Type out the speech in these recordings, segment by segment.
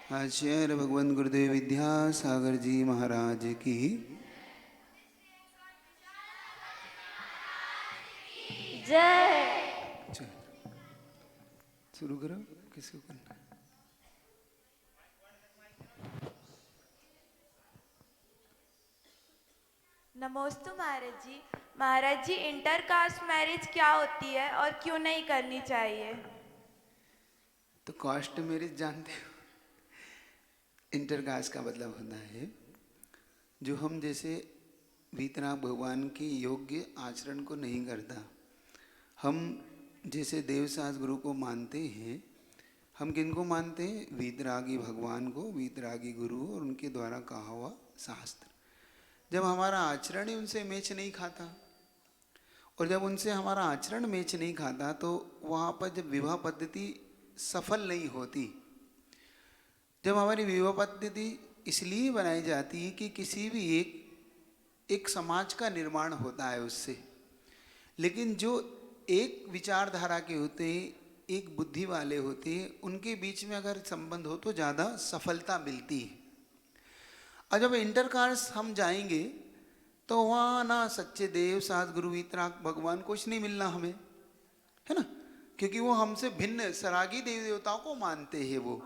आचार्य भगवान गुरुदेव विद्यासागर जी महाराज की जय। जय। शुरू करो, किसको करना है? नमोस्तु महाराज जी। महाराज जी, इंटरकास्ट मैरिज क्या होती है और क्यों नहीं करनी चाहिए? तो कास्ट मैरिज जानते हो? इंटरकास्ट का मतलब होता है जो हम जैसे वीतराग भगवान के योग्य आचरण को नहीं करता। हम जैसे देवसास गुरु को मानते हैं, हम किनको मानते हैं? वीतरागी भगवान को, वीतरागी गुरु और उनके द्वारा कहा हुआ शास्त्र। जब हमारा आचरण ही उनसे मैच नहीं खाता और जब उनसे हमारा आचरण मैच नहीं खाता तो वहाँ पर जब विवाह पद्धति सफल नहीं होती। जब हमारी विवाह पद्धति इसलिए बनाई जाती है कि किसी भी एक समाज का निर्माण होता है उससे, लेकिन जो एक विचारधारा के होते हैं, एक बुद्धि वाले होते हैं, उनके बीच में अगर संबंध हो तो ज़्यादा सफलता मिलती है। और जब इंटरकास्ट हम जाएंगे तो वहाँ ना सच्चे देव सास गुरु वीतराग भगवान कुछ नहीं मिलना हमें, है ना, क्योंकि वो हमसे भिन्न सरागी देवी देवताओं को मानते हैं। वो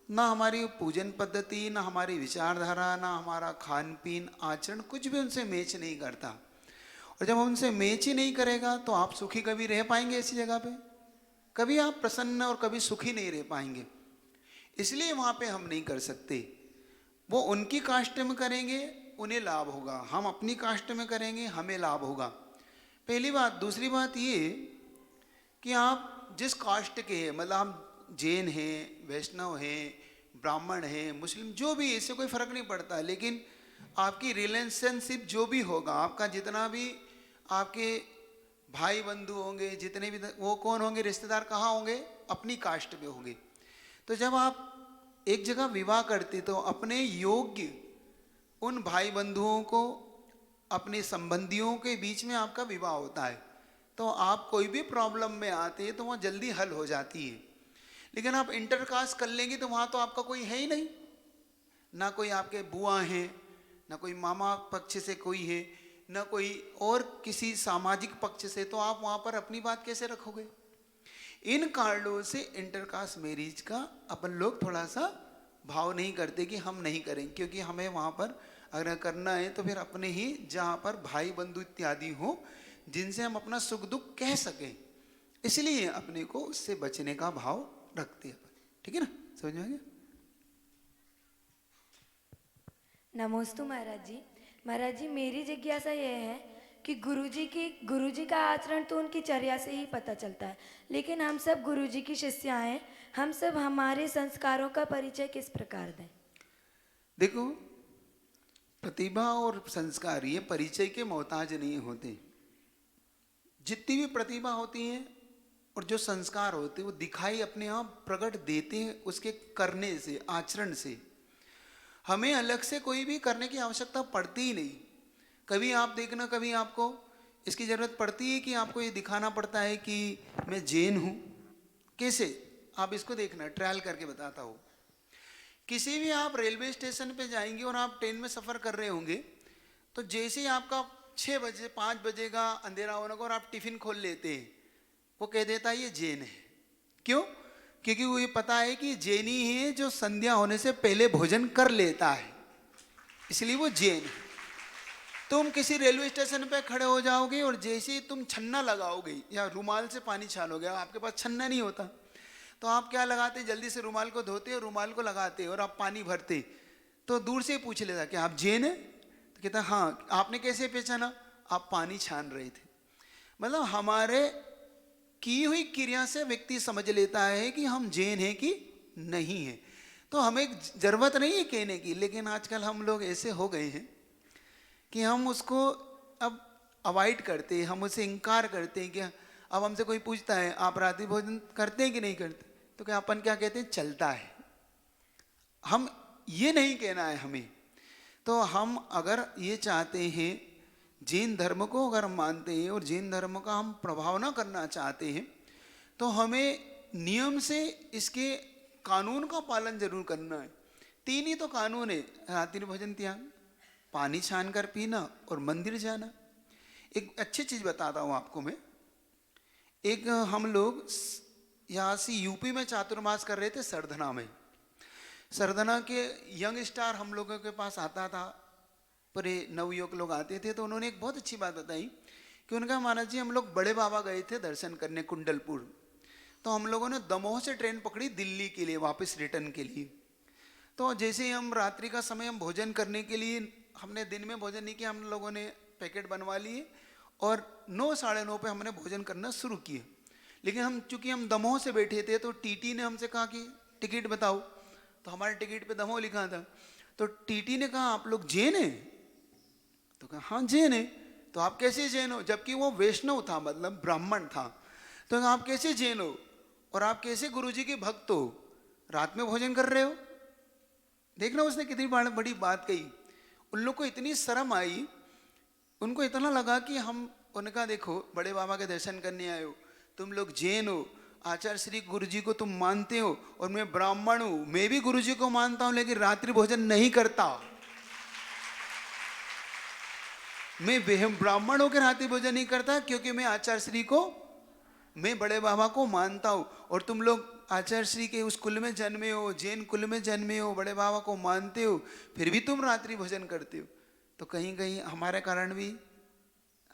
ना हमारी पूजन पद्धति, ना हमारी विचारधारा, ना हमारा खान पीन आचरण कुछ भी उनसे मैच नहीं करता। और जब उनसे मैच ही नहीं करेगा तो आप सुखी कभी रह पाएंगे ऐसी जगह पे? कभी आप प्रसन्न और कभी सुखी नहीं रह पाएंगे। इसलिए वहाँ पे हम नहीं कर सकते। वो उनकी कास्ट में करेंगे उन्हें लाभ होगा, हम अपनी कास्ट में करेंगे हमें लाभ होगा। पहली बात। दूसरी बात ये कि आप जिस कास्ट के हैं, मतलब हम जैन हैं, वैष्णव हैं, ब्राह्मण हैं, मुस्लिम, जो भी, इससे कोई फर्क नहीं पड़ता। लेकिन आपकी रिलेशनशिप जो भी होगा, आपका जितना भी आपके भाई बंधु होंगे, जितने भी, वो कौन होंगे? रिश्तेदार कहाँ होंगे? अपनी कास्ट में होंगे। तो जब आप एक जगह विवाह करते तो अपने योग्य उन भाई बंधुओं को, अपने संबंधियों के बीच में आपका विवाह होता है। तो आप कोई भी प्रॉब्लम में आते हैं तो वहाँ जल्दी हल हो जाती है। लेकिन आप इंटरकास्ट कर लेंगे तो वहाँ तो आपका कोई है ही नहीं, ना कोई आपके बुआ हैं, ना कोई मामा पक्ष से कोई है, ना कोई और किसी सामाजिक पक्ष से। तो आप वहाँ पर अपनी बात कैसे रखोगे? इन कारणों से इंटरकास्ट मैरिज का अपन लोग थोड़ा सा भाव नहीं करते कि हम नहीं करेंगे, क्योंकि हमें वहाँ पर अगर करना है तो फिर अपने ही जहाँ पर भाई बंधु इत्यादि हो, जिनसे हम अपना सुख दुख कह सकें, इसलिए अपने को उससे बचने का भाव रखते हैं अपन। ठीक है ना? समझ में आ गया? नमोस्तु महाराज जी। महाराज जी, मेरी जिज्ञासा यह है कि गुरुजी का आचरण तो उनकी चर्या से ही पता चलता है, लेकिन हम सब गुरुजी की शिष्या हैं। हम सब हमारे संस्कारों का परिचय किस प्रकार दें? देखो, प्रतिभा और संस्कार ये परिचय के मोहताज नहीं होते। जितनी भी प्रतिभा होती है और जो संस्कार होते हैं वो दिखाई अपने आप प्रकट देते हैं उसके करने से, आचरण से। हमें अलग से कोई भी करने की आवश्यकता पड़ती ही नहीं। कभी आप देखना, कभी आपको इसकी ज़रूरत पड़ती है कि आपको ये दिखाना पड़ता है कि मैं जैन हूँ। कैसे? आप इसको देखना, ट्रायल करके बताता हूँ। किसी भी आप रेलवे स्टेशन पे जाएंगे और आप ट्रेन में सफ़र कर रहे होंगे, तो जैसे ही आपका 6 बजे 5 बजे का अंधेरा होने को और आप टिफ़िन खोल लेते हैं, वो कह देता है ये जैन है। क्यों? क्योंकि वो ये पता है कि जैनी है जो संध्या होने से पहले भोजन कर लेता है, इसलिए वो जैन है। तुम किसी रेलवे स्टेशन पे खड़े हो जाओगे और जैसे ही तुम छन्ना लगाओगे या रुमाल से पानी छालोगे, आपके पास छन्ना नहीं होता, तो आप क्या लगाते? जल्दी से रुमाल को धोते और रुमाल को लगाते और आप पानी भरते। तो दूर से पूछ लेता कि आप जैन हैं? तो कहता हाँ। आपने कैसे पहचाना? आप पानी छान रहे थे। मतलब हमारे की हुई क्रिया से व्यक्ति समझ लेता है कि हम जैन हैं कि नहीं है। तो हमें जरूरत नहीं है कहने की, लेकिन आजकल हम लोग ऐसे हो गए हैं कि हम उसको अब अवॉइड करते हैं, हम उसे इनकार करते हैं। कि अब हमसे कोई पूछता है आप रात्रि भोजन करते हैं कि नहीं करते, तो क्या अपन क्या कहते हैं? चलता है। हम ये नहीं कहना है हमें। तो हम अगर ये चाहते हैं, जैन धर्म को अगर हम मानते हैं और जैन धर्म का हम प्रभाव ना करना चाहते हैं, तो हमें नियम से इसके कानून का पालन जरूर करना है। तीन ही तो कानून है, रात्रि भोजन त्याग, पानी छान कर पीना और मंदिर जाना। एक अच्छी चीज बताता हूँ आपको मैं। एक हम लोग यहाँ से यूपी में चातुर्मास कर रहे थे सरधना में। सरधना के यंग स्टार हम लोगों के पास आता था, पूरे नवयुवक लोग आते थे, तो उन्होंने एक बहुत अच्छी बात बताई कि उनका महाराज जी हम लोग बड़े बाबा गए थे दर्शन करने कुंडलपुर, तो हम लोगों ने दमोह से ट्रेन पकड़ी दिल्ली के लिए वापस रिटर्न के लिए। तो जैसे ही हम रात्रि का समय हम भोजन करने के लिए, हमने दिन में भोजन नहीं किया, हम लोगों ने पैकेट बनवा लिए और 9 साढ़े 9 पे हमने भोजन करना शुरू किया। लेकिन हम चूंकि हम दमोह से बैठे थे तो टीटी ने हमसे कहा कि टिकट बताओ, तो हमारे टिकट पे दमोह लिखा था। तो टीटी ने कहा आप लोग जैन हैं? तो कहा हाँ जैन है। तो आप कैसे जैन हो? जबकि वो वैष्णव था, मतलब ब्राह्मण था। तो कहा आप कैसे जैन हो और आप कैसे गुरुजी के भक्त हो, रात में भोजन कर रहे हो? देखना उसने कितनी बड़ी बात कही। उन लोग को इतनी शर्म आई, उनको इतना लगा कि हम, उनका देखो बड़े बाबा के दर्शन करने आए हो, तुम लोग जैन हो, आचार्य श्री गुरुजी को तुम मानते हो और मैं ब्राह्मण हूं, मैं भी गुरुजी को मानता हूं लेकिन रात्रि भोजन नहीं करता। मैं ब्राह्मण होकर रात्रि भोजन नहीं करता क्योंकि मैं आचार्य श्री को, मैं बड़े बाबा को मानता हूं। और तुम लोग आचार्य श्री के उस कुल में जन्मे हो, जैन कुल में जन्मे हो, बड़े बाबा को मानते हो, फिर भी तुम रात्रि भोजन करते हो। तो कहीं कहीं हमारे कारण भी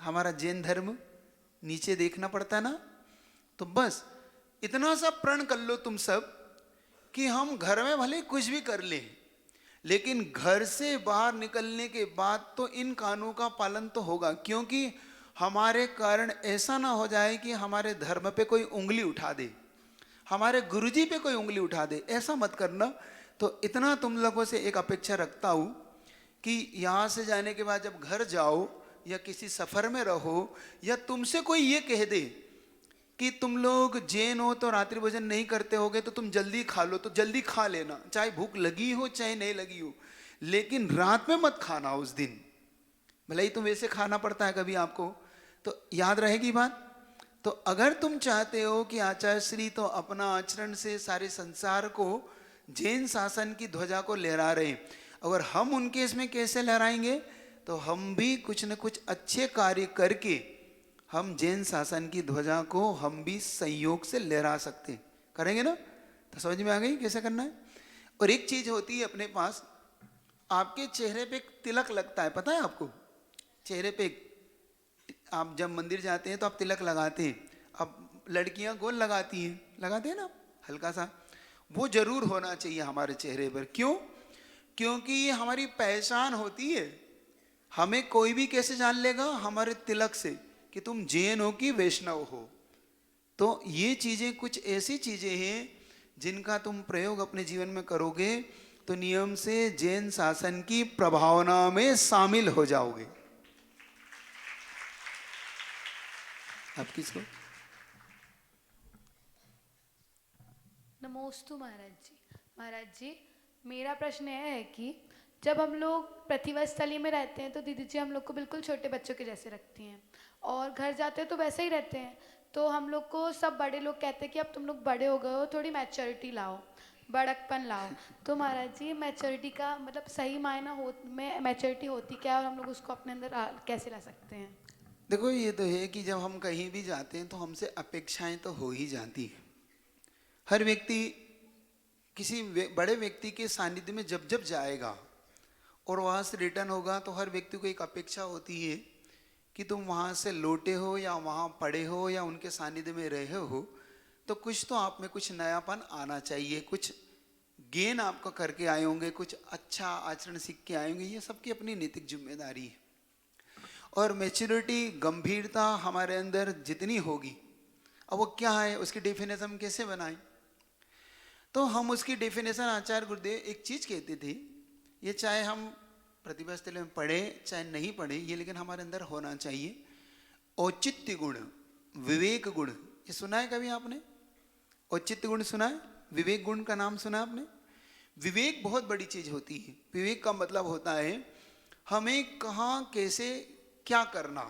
हमारा जैन धर्म नीचे देखना पड़ता ना। तो बस इतना सा प्रण कर लो तुम सब कि हम घर में भले कुछ भी कर लें, लेकिन घर से बाहर निकलने के बाद तो इन कानूनों का पालन तो होगा, क्योंकि हमारे कारण ऐसा ना हो जाए कि हमारे धर्म पे कोई उंगली उठा दे, हमारे गुरुजी पे कोई उंगली उठा दे, ऐसा मत करना। तो इतना तुम लोगों से एक अपेक्षा रखता हूं कि यहाँ से जाने के बाद जब घर जाओ या किसी सफर में रहो या तुमसे कोई ये कह दे कि तुम लोग जैन हो तो रात्रि भोजन नहीं करते होगे तो तुम जल्दी खा लो, तो जल्दी खा लेना, चाहे भूख लगी हो चाहे नहीं लगी हो, लेकिन रात में मत खाना उस दिन। भले ही तुम वैसे खाना पड़ता है कभी आपको, तो याद रहेगी बात। तो अगर तुम चाहते हो कि आचार्य श्री तो अपना आचरण से सारे संसार को जैन शासन की ध्वजा को लहरा रहे हैं, अगर हम उनके इसमें कैसे लहराएंगे, तो हम भी कुछ न कुछ अच्छे कार्य करके हम जैन शासन की ध्वजा को हम भी संयोग से लहरा सकते हैं। करेंगे ना? तो समझ में आ गई कैसे करना है। और एक चीज होती है अपने पास, आपके चेहरे पे एक तिलक लगता है, पता है आपको? चेहरे पे आप जब मंदिर जाते हैं तो आप तिलक लगाते हैं। अब लड़कियां गोल लगाती हैं, लगाते हैं ना हल्का सा, वो जरूर होना चाहिए हमारे चेहरे पर। क्यों? क्योंकि ये हमारी पहचान होती है। हमें कोई भी कैसे जान लेगा? हमारे तिलक से कि तुम जैन हो कि वैष्णव हो। तो ये चीजें कुछ ऐसी चीजें हैं जिनका तुम प्रयोग अपने जीवन में करोगे तो नियम से जैन शासन की प्रभावना में शामिल हो जाओगे। अब किसको? नमोस्तु महाराज जी। महाराज जी, मेरा प्रश्न यह है कि जब हम लोग प्रतिवास्थली में रहते हैं तो दीदी जी हम लोग को बिल्कुल छोटे बच्चों के जैसे रखती हैं, और घर जाते हैं तो वैसे ही रहते हैं। तो हम लोग को सब बड़े लोग कहते हैं कि अब तुम लोग बड़े हो गए हो, थोड़ी मैच्योरिटी लाओ, बड़कपन लाओ। तो महाराज जी, मैच्योरिटी का मतलब सही मायना में मैच्योरिटी होती क्या है और हम लोग उसको अपने अंदर कैसे ला सकते हैं? देखो, ये तो है कि जब हम कहीं भी जाते हैं तो हमसे अपेक्षाएं तो हो ही जाती है। हर व्यक्ति किसी बड़े व्यक्ति के सानिध्य में जब जब जाएगा और वहाँ से रिटर्न होगा तो हर व्यक्ति को एक अपेक्षा होती है कि तुम वहाँ से लौटे हो या वहाँ पढ़े हो या उनके सानिध्य में रहे हो तो कुछ तो आप में कुछ नयापन आना चाहिए, कुछ गेन आपका करके आए होंगे, कुछ अच्छा आचरण सीख के आए होंगे। ये सबकी अपनी नैतिक जिम्मेदारी है। और मैच्योरिटी, गंभीरता हमारे अंदर जितनी होगी, अब वो क्या है उसकी डेफिनेशन हम कैसे बनाएं? तो हम उसकी डेफिनेशन, आचार्य गुरुदेव एक चीज कहते थे, ये चाहे हम प्रतिभास्थल में पढ़े चाहे नहीं पढ़े, ये लेकिन हमारे अंदर होना चाहिए औचित्य गुण, विवेक गुण। ये सुना है कभी आपने? औचित्य गुण सुना है? विवेक गुण का नाम सुना आपने? विवेक बहुत बड़ी चीज होती है। विवेक का मतलब होता है हमें कहाँ कैसे क्या करना,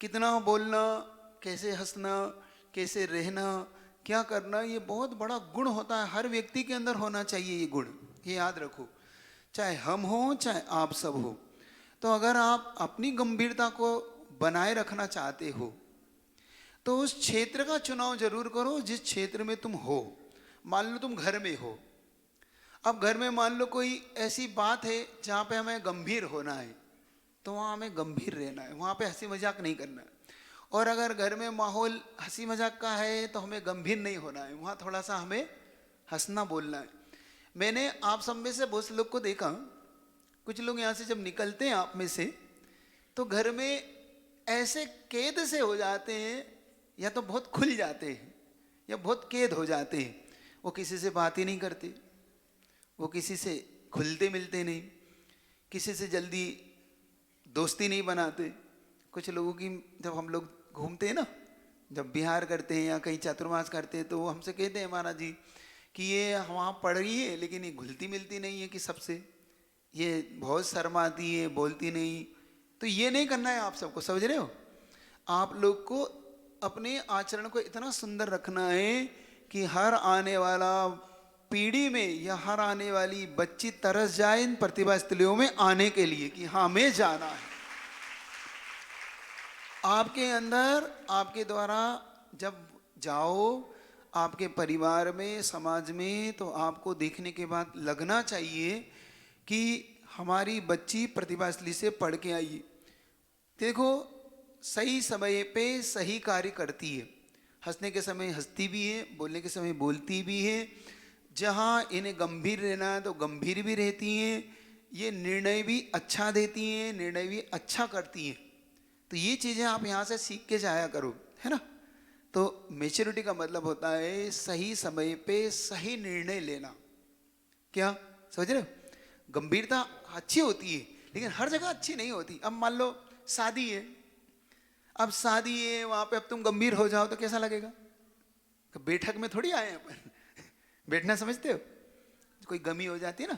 कितना बोलना, कैसे हंसना, कैसे रहना, क्या करना, ये बहुत बड़ा गुण होता है। हर व्यक्ति के अंदर होना चाहिए ये गुण। ये याद रखो, चाहे हम हो चाहे आप सब हो। तो अगर आप अपनी गंभीरता को बनाए रखना चाहते हो तो उस क्षेत्र का चुनाव जरूर करो जिस क्षेत्र में तुम हो। मान लो तुम घर में हो, अब घर में मान लो कोई ऐसी बात है जहाँ पे हमें गंभीर होना है, तो वहाँ हमें गंभीर रहना है, वहाँ पे हंसी मजाक नहीं करना है। और अगर घर में माहौल हंसी मजाक का है तो हमें गंभीर नहीं होना है, वहाँ थोड़ा सा हमें हंसना बोलना है। मैंने आप सब में से बहुत से लोग को देखा, कुछ लोग यहाँ से जब निकलते हैं आप में से, तो घर में ऐसे कैद से हो जाते हैं, या तो बहुत खुल जाते हैं या बहुत कैद हो जाते हैं। वो किसी से बात ही नहीं करते, वो किसी से खुलते मिलते नहीं, किसी से जल्दी दोस्ती नहीं बनाते। कुछ लोगों की जब हम लोग घूमते हैं ना, जब बिहार करते हैं या कहीं चातुर्मास करते हैं, तो वो हमसे कहते हैं महाराज जी कि ये वहाँ पढ़ रही है लेकिन ये घुलती मिलती नहीं है कि सबसे, ये बहुत शर्माती है, बोलती नहीं। तो ये नहीं करना है आप सबको, समझ रहे हो? आप लोग को अपने आचरण को इतना सुंदर रखना है कि हर आने वाला पीढ़ी में या हर आने वाली बच्ची तरस जाए इन प्रतिभा स्थलियों में आने के लिए कि हाँ हमें जाना है। आपके अंदर, आपके द्वारा जब जाओ आपके परिवार में, समाज में, तो आपको देखने के बाद लगना चाहिए कि हमारी बच्ची प्रतिभा स्थली से पढ़ के आई। देखो, सही समय पे सही कार्य करती है, हंसने के समय हंसती भी है, बोलने के समय बोलती भी है। जहाँ इन्हें गंभीर रहना है तो गंभीर भी रहती हैं, ये निर्णय भी अच्छा देती हैं, निर्णय भी अच्छा करती हैं। तो ये चीज़ें आप यहाँ से सीख के जाया करो, है ना। तो मैच्योरिटी का मतलब होता है सही समय पे सही निर्णय लेना। क्या समझ रहे हो? गंभीरता अच्छी होती है लेकिन हर जगह अच्छी नहीं होती। अब मान लो शादी है, अब शादी है, वहाँ पे अब तुम गंभीर हो जाओ तो कैसा लगेगा? तो बैठक में थोड़ी आए अपन बैठना समझते हो? कोई गमी हो जाती है ना,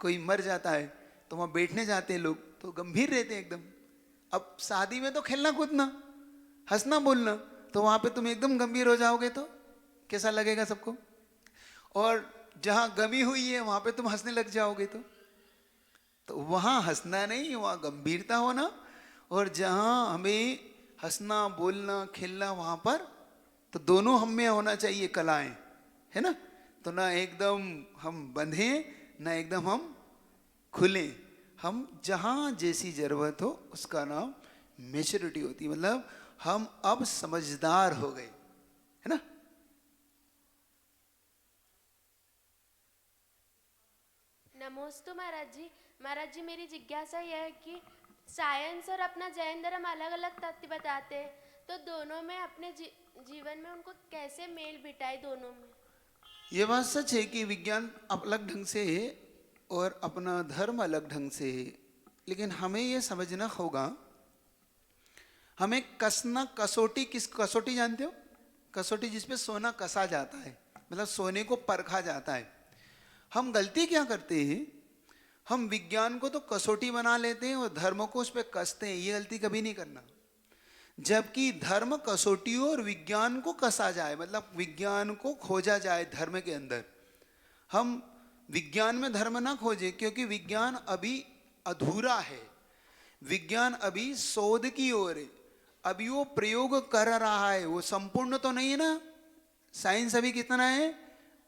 कोई मर जाता है तो वहाँ बैठने जाते हैं लोग, तो गंभीर रहते हैं एकदम। अब शादी में तो खेलना कूदना, हंसना बोलना, तो वहाँ पे तुम एकदम गंभीर हो जाओगे तो कैसा लगेगा सबको? और जहाँ गमी हुई है वहाँ पे तुम हंसने लग जाओगे तो वहाँ हंसना नहीं, वहाँ गंभीरता होना। और जहाँ हमें हंसना बोलना खेलना, वहाँ पर तो दोनों हम में होना चाहिए कलाएं, है ना। तो ना एकदम हम बंधे ना एकदम हम खुले, हम जहाँ जैसी जरूरत हो उसका नाम मैच्योरिटी होती है। मतलब हम अब समझदार हो गए, है ना। नमोस्तु महाराज जी। महाराज जी, मेरी जिज्ञासा यह है कि साइंस और अपना जैन धर्म अलग अलग तथ्य बताते हैं, तो दोनों में अपने जीवन में उनको कैसे मेल बिठाए दोनों में? ये बात सच है कि विज्ञान अलग ढंग से है और अपना धर्म अलग ढंग से है, लेकिन हमें ये समझना होगा, हमें कसना, कसौटी, किस कसौटी जानते हो? कसौटी जिसपे सोना कसा जाता है, मतलब सोने को परखा जाता है। हम गलती क्या करते हैं, हम विज्ञान को तो कसौटी बना लेते हैं और धर्म को उस पर कसते हैं। ये गलती कभी नहीं करना। जबकि धर्म कसौटी हो और विज्ञान को कसा जाए, मतलब विज्ञान को खोजा जाए धर्म के अंदर। हम विज्ञान में धर्म ना खोजे, क्योंकि विज्ञान अभी अधूरा है, विज्ञान अभी शोध की ओर है, अभी वो प्रयोग कर रहा है, वो संपूर्ण तो नहीं है ना। साइंस अभी कितना है,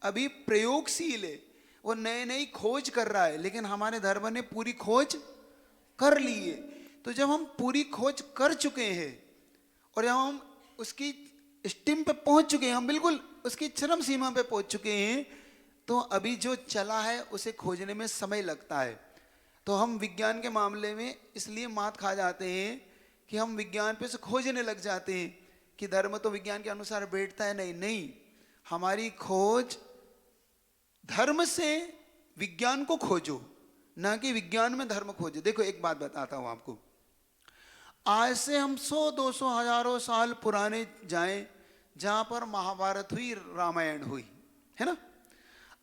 अभी प्रयोगशील है, वो नई नई खोज कर रहा है। लेकिन हमारे धर्म ने पूरी खोज कर ली है। तो जब हम पूरी खोज कर चुके हैं और जब हम उसकी स्टीम पे पहुंच चुके हैं, हम बिल्कुल उसकी चरम सीमा पे पहुंच चुके हैं, तो अभी जो चला है उसे खोजने में समय लगता है। तो हम विज्ञान के मामले में इसलिए मात खा जाते हैं कि हम विज्ञान पे से खोजने लग जाते हैं कि धर्म तो विज्ञान के अनुसार बैठता है। नहीं नहीं, हमारी खोज धर्म से विज्ञान को खोजो, ना कि विज्ञान में धर्म खोजो। देखो एक बात बताता हूं आपको, आज से हम 100-200 हजारों साल पुराने जाएं, जहां पर महाभारत हुई, रामायण हुई, है ना।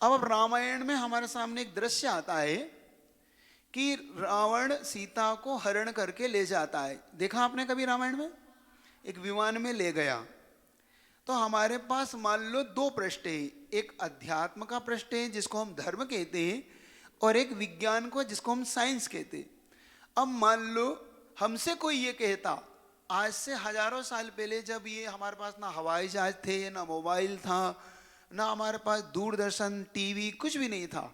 अब रामायण में हमारे सामने एक दृश्य आता है कि रावण सीता को हरण करके ले जाता है। देखा आपने कभी रामायण में? एक विमान में ले गया। तो हमारे पास मान लो दो पृष्ठ है, एक अध्यात्म का पृष्ठ है जिसको हम धर्म कहते हैं, और एक विज्ञान को जिसको हम साइंस कहते हैं। अब मान लो हमसे कोई ये कहता, आज से हजारों साल पहले जब ये हमारे पास ना हवाई जहाज थे, ना मोबाइल था, ना हमारे पास दूरदर्शन टीवी कुछ भी नहीं था,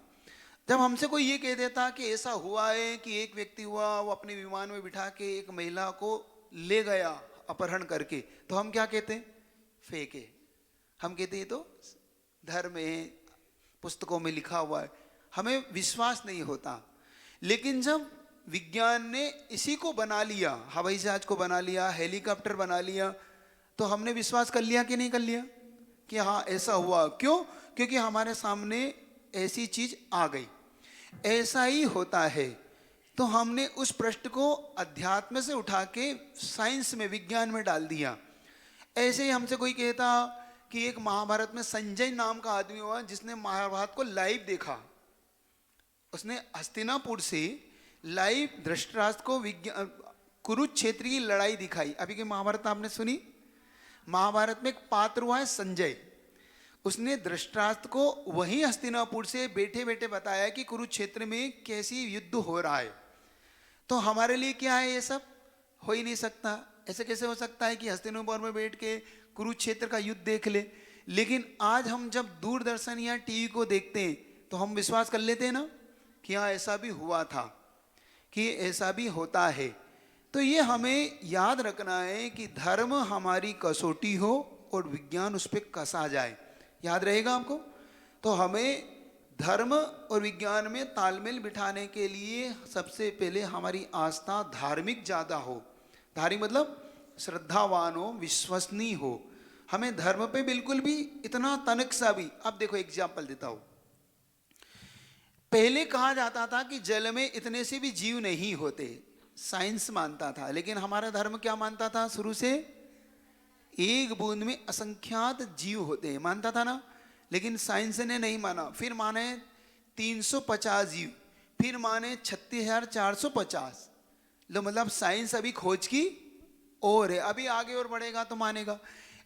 जब हमसे कोई ये कह देता कि ऐसा हुआ है कि एक व्यक्ति हुआ, वो अपने विमान में बिठा के एक महिला को ले गया अपहरण करके, तो हम क्या कहते हैं? फेक है। हम कहते हैं तो धर्म है, पुस्तकों में लिखा हुआ है, हमें विश्वास नहीं होता। लेकिन जब विज्ञान ने इसी को बना लिया, हवाई जहाज को बना लिया, हेलीकॉप्टर बना लिया, तो हमने विश्वास कर लिया कि नहीं कर लिया कि हाँ ऐसा हुआ। क्यों? क्योंकि हमारे सामने ऐसी चीज आ गई। ऐसा ही होता है। तो हमने उस पृष्ठ को अध्यात्म से उठा के साइंस में, विज्ञान में डाल दिया। ऐसे ही हमसे कोई कहता कि एक महाभारत में संजय नाम का आदमी हुआ जिसने महाभारत को लाइव देखा, उसने हस्तिनापुर से लाइव धृतराष्ट्र को कुरुक्षेत्र की लड़ाई दिखाई। अभी की महाभारत आपने सुनी? महाभारत में एक पात्र हुआ है संजय, उसने धृतराष्ट्र को वहीं हस्तिनापुर से बैठे बैठे बताया कि कुरुक्षेत्र में कैसी युद्ध हो रहा है। तो हमारे लिए क्या है? ये सब हो ही नहीं सकता। ऐसे कैसे हो सकता है कि हस्तिनापुर में बैठ के कुरुक्षेत्र का युद्ध देख ले? लेकिन आज हम जब दूरदर्शन या टीवी को देखते हैं तो हम विश्वास कर लेते हैं ना कि हाँ ऐसा भी हुआ था, कि ऐसा भी होता है। तो ये हमें याद रखना है कि धर्म हमारी कसौटी हो और विज्ञान उस पर कसा जाए। याद रहेगा आपको? तो हमें धर्म और विज्ञान में तालमेल बिठाने के लिए सबसे पहले हमारी आस्था धार्मिक ज़्यादा हो। धार्मिक मतलब श्रद्धावान हो, विश्वसनीय हो। हमें धर्म पे बिल्कुल भी इतना तनक सा भी। अब देखो एग्जाम्पल देता हूँ। पहले कहा जाता था कि जल में इतने से भी जीव नहीं होते, साइंस मानता था। लेकिन हमारा धर्म क्या मानता था? शुरू से एक बूंद में असंख्यात जीव होते हैं, मानता था ना। लेकिन साइंस ने नहीं माना। फिर माने 350 जीव, फिर माने 36,450। लो मतलब साइंस अभी खोज की और है, अभी आगे और बढ़ेगा तो मानेगा।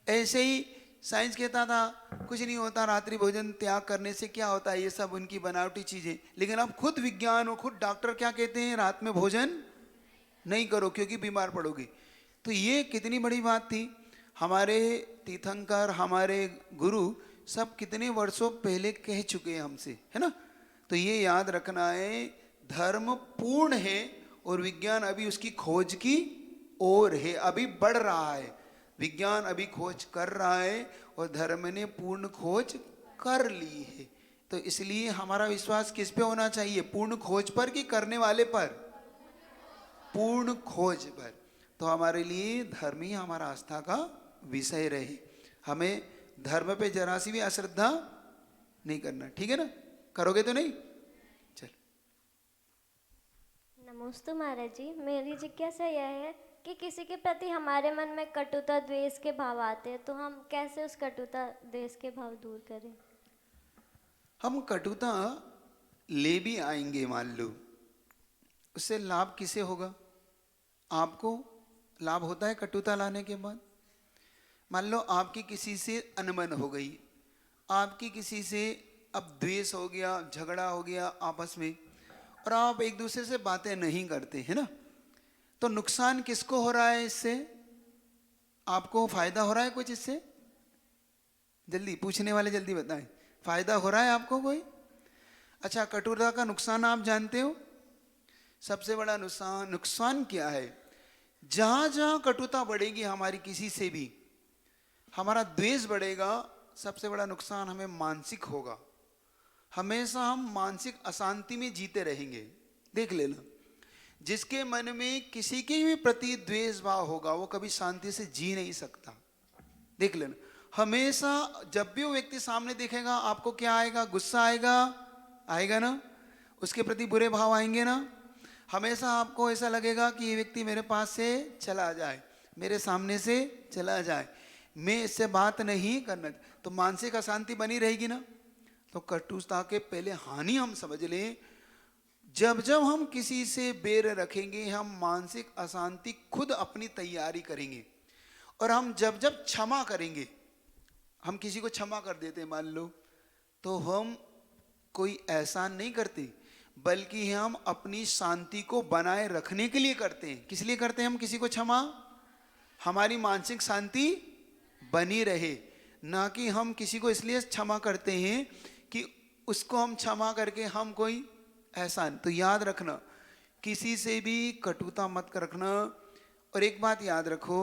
ऐसे ही साइंस कहता था कुछ नहीं होता, रात्रि भोजन त्याग करने से क्या होता है, ये सब उनकी बनावटी चीजें। लेकिन अब खुद विज्ञान और खुद डॉक्टर क्या कहते हैं? रात में भोजन नहीं करो क्योंकि बीमार पड़ोगे। तो ये कितनी बड़ी बात थी। हमारे तीर्थंकर, हमारे गुरु सब कितने वर्षों पहले कह चुके हैं हमसे, है ना। तो ये याद रखना है, धर्म पूर्ण है और विज्ञान अभी उसकी खोज की ओर है, अभी बढ़ रहा है। विज्ञान अभी खोज कर रहा है और धर्म ने पूर्ण खोज कर ली है। तो इसलिए हमारा विश्वास किस पे होना चाहिए? पूर्ण खोज पर कि करने वाले पर? पूर्ण खोज पर। तो हमारे लिए धर्म ही हमारा आस्था का विषय रहे। हमें धर्म पे जरा सी भी अश्रद्धा नहीं करना, ठीक है ना? करोगे तो नहीं? चल। नमस्ते महाराज जी, मेरी जिज्ञासा यह है कि किसी के प्रति हमारे मन में कटुता द्वेष के भाव आते हैं, तो हम कैसे उस कटुता द्वेष के भाव दूर करें? हम कटुता ले भी आएंगे मान लो, उससे लाभ किसे होगा? आपको लाभ होता है कटुता लाने के बाद। मान लो आपकी किसी से अनबन हो गई, आपकी किसी से अब द्वेष हो गया, झगड़ा हो गया आपस में, और आप एक दूसरे से बातें नहीं करते, है ना। तो नुकसान किसको हो रहा है इससे? आपको फायदा हो रहा है कुछ इससे? जल्दी पूछने वाले जल्दी बताएं, फायदा हो रहा है आपको कोई? अच्छा, कटुता का नुकसान आप जानते हो? सबसे बड़ा नुकसान क्या है? जहां जहां कटुता बढ़ेगी हमारी किसी से भी, हमारा द्वेष बढ़ेगा, सबसे बड़ा नुकसान हमें मानसिक होगा। हमेशा हम मानसिक अशांति में जीते रहेंगे। देख लेना, जिसके मन में किसी के भी प्रति द्वेष भाव होगा वो कभी शांति से जी नहीं सकता। देख लेना, हमेशा जब भी वो व्यक्ति सामने देखेगा आपको क्या आएगा? गुस्सा आएगा, आएगा ना? उसके प्रति बुरे भाव आएंगे ना? हमेशा आपको ऐसा लगेगा कि ये व्यक्ति मेरे पास से चला जाए, मेरे सामने से चला जाए, मैं इससे बात नहीं करना। तो मानसिक अशांति बनी रहेगी ना। तो कटुता के पहले हानि हम समझ लें। जब जब हम किसी से बैर रखेंगे, हम मानसिक अशांति खुद अपनी तैयारी करेंगे। और हम जब जब क्षमा करेंगे, हम किसी को क्षमा कर देते हैं मान लो, तो हम कोई एहसान नहीं करते, बल्कि हम अपनी शांति को बनाए रखने के लिए करते हैं। किस लिए करते हैं हम किसी को क्षमा? हमारी मानसिक शांति बनी रहे, ना कि हम किसी को इसलिए क्षमा करते हैं कि उसको हम क्षमा करके हम कोई एहसान। तो याद रखना, किसी से भी कटुता मत रखना। और एक बात याद रखो,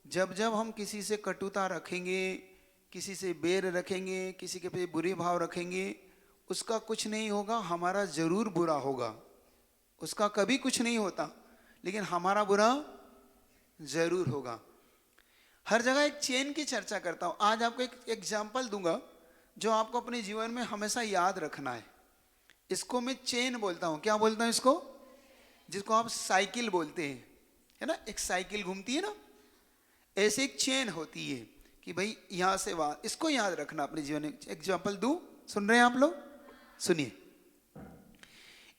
जब जब हम किसी से कटुता रखेंगे, किसी से बैर रखेंगे, किसी के पे बुरे भाव रखेंगे, उसका कुछ नहीं होगा, हमारा जरूर बुरा होगा। उसका कभी कुछ नहीं होता, लेकिन हमारा बुरा जरूर होगा। हर जगह एक चेन की चर्चा करता हूं। आज आपको एक एग्जाम्पल दूंगा जो आपको अपने जीवन में हमेशा याद रखना है। इसको मैं चेन बोलता हूं। क्या बोलता हूं इसको? जिसको आप साइकिल बोलते हैं, है ना, एक साइकिल घूमती है ना, ऐसे एक चेन होती है कि भाई यहां से वहां। इसको याद रखना अपने जीवन में। एग्जाम्पल दूं, सुन रहे हैं आप लोग? सुनिए।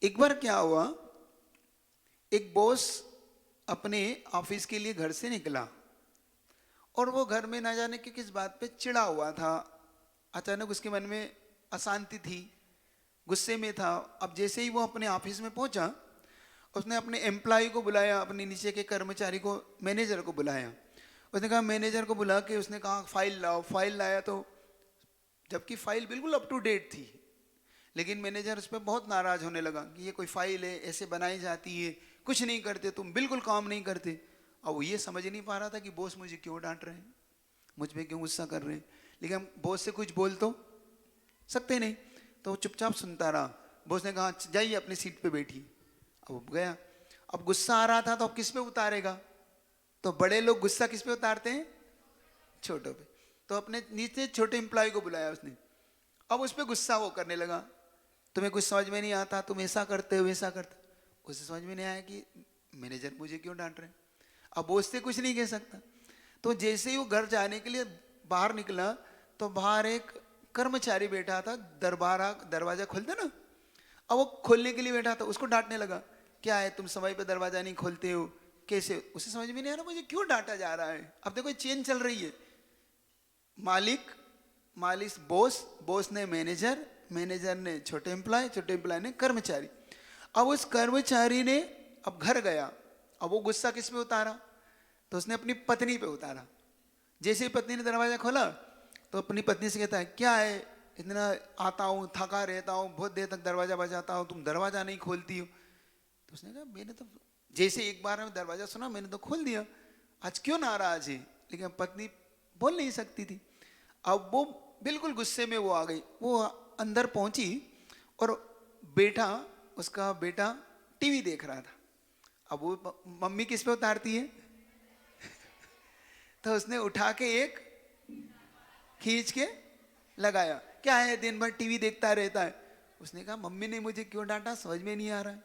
एक बार क्या हुआ, एक बॉस अपने ऑफिस के लिए घर से निकला और वो घर में ना जाने कि किस बात पे चिढ़ा हुआ था। अचानक उसके मन में अशांति थी, गुस्से में था। अब जैसे ही वो अपने ऑफिस में पहुंचा, उसने अपने एम्प्लॉय को बुलाया, अपने नीचे के कर्मचारी को, मैनेजर को बुलाया। उसने कहा, मैनेजर को बुला के उसने कहा फाइल लाओ। फाइल लाया तो जबकि फाइल बिल्कुल अप टू डेट थी, लेकिन मैनेजर उस पर बहुत नाराज होने लगा कि ये कोई फाइल है, ऐसे बनाई जाती है, कुछ नहीं करते तुम, बिल्कुल काम नहीं करते। अब वो ये समझ नहीं पा रहा था कि बॉस मुझे क्यों डांट रहे हैं, मुझ पे क्यों गुस्सा कर रहे हैं। लेकिन हम बॉस से कुछ बोल तो सकते नहीं, तो वो चुपचाप सुनता रहा। बॉस ने कहा जाइए अपनी सीट पे बैठिए। अब वो गया। अब गुस्सा आ रहा था तो अब किस पे उतारेगा? तो बड़े लोग गुस्सा किस पे उतारते हैं? छोटों पे। तो अपने नीचे छोटे एम्प्लॉय को बुलाया उसने। अब उस पर गुस्सा वो करने लगा, तुम्हें कुछ समझ में नहीं आता, तुम ऐसा करते हो वैसा करते। उसे समझ में नहीं आया कि मैनेजर मुझे क्यों डांट रहे हैं। अब वो उससे कुछ नहीं कह सकता। तो जैसे ही वो घर जाने के लिए बाहर निकला, तो बाहर एक कर्मचारी बैठा था, दरवाजा खोलते ना, अब वो खोलने के लिए बैठा था। उसको डांटने लगा, क्या है तुम समय पे दरवाजा नहीं खोलते हो, कैसे? उसे समझ में नहीं आ रहा मुझे क्यों डांटा जा रहा है। अब देखो चेन चल रही है, मालिक बॉस, बॉस ने मैनेजर, मैनेजर ने छोटे एम्प्लॉय, छोटे एम्प्लॉय ने कर्मचारी। अब उस कर्मचारी ने अब घर गया। अब वो गुस्सा किस पे उतारा? तो उसने अपनी पत्नी पे उतारा। जैसे ही पत्नी ने दरवाजा खोला तो अपनी पत्नी से कहता है, क्या है, इतना आता हूँ, थका रहता हूँ, बहुत देर तक दरवाजा बजाता हूँ, तुम दरवाजा नहीं खोलती हो। तो उसने कहा, मैंने तो जैसे एक बार में दरवाजा सुना मैंने तो खोल दिया, आज क्यों नाराज है? लेकिन पत्नी बोल नहीं सकती थी। अब वो बिल्कुल गुस्से में वो आ गई। वो अंदर पहुंची और उसका बेटा टीवी देख रहा था। अब वो मम्मी किस पे उतारती है? तो उसने उठा के एक खींच के लगाया, क्या है दिन भर टीवी देखता रहता है। उसने कहा, मम्मी ने मुझे क्यों डांटा समझ में नहीं आ रहा है।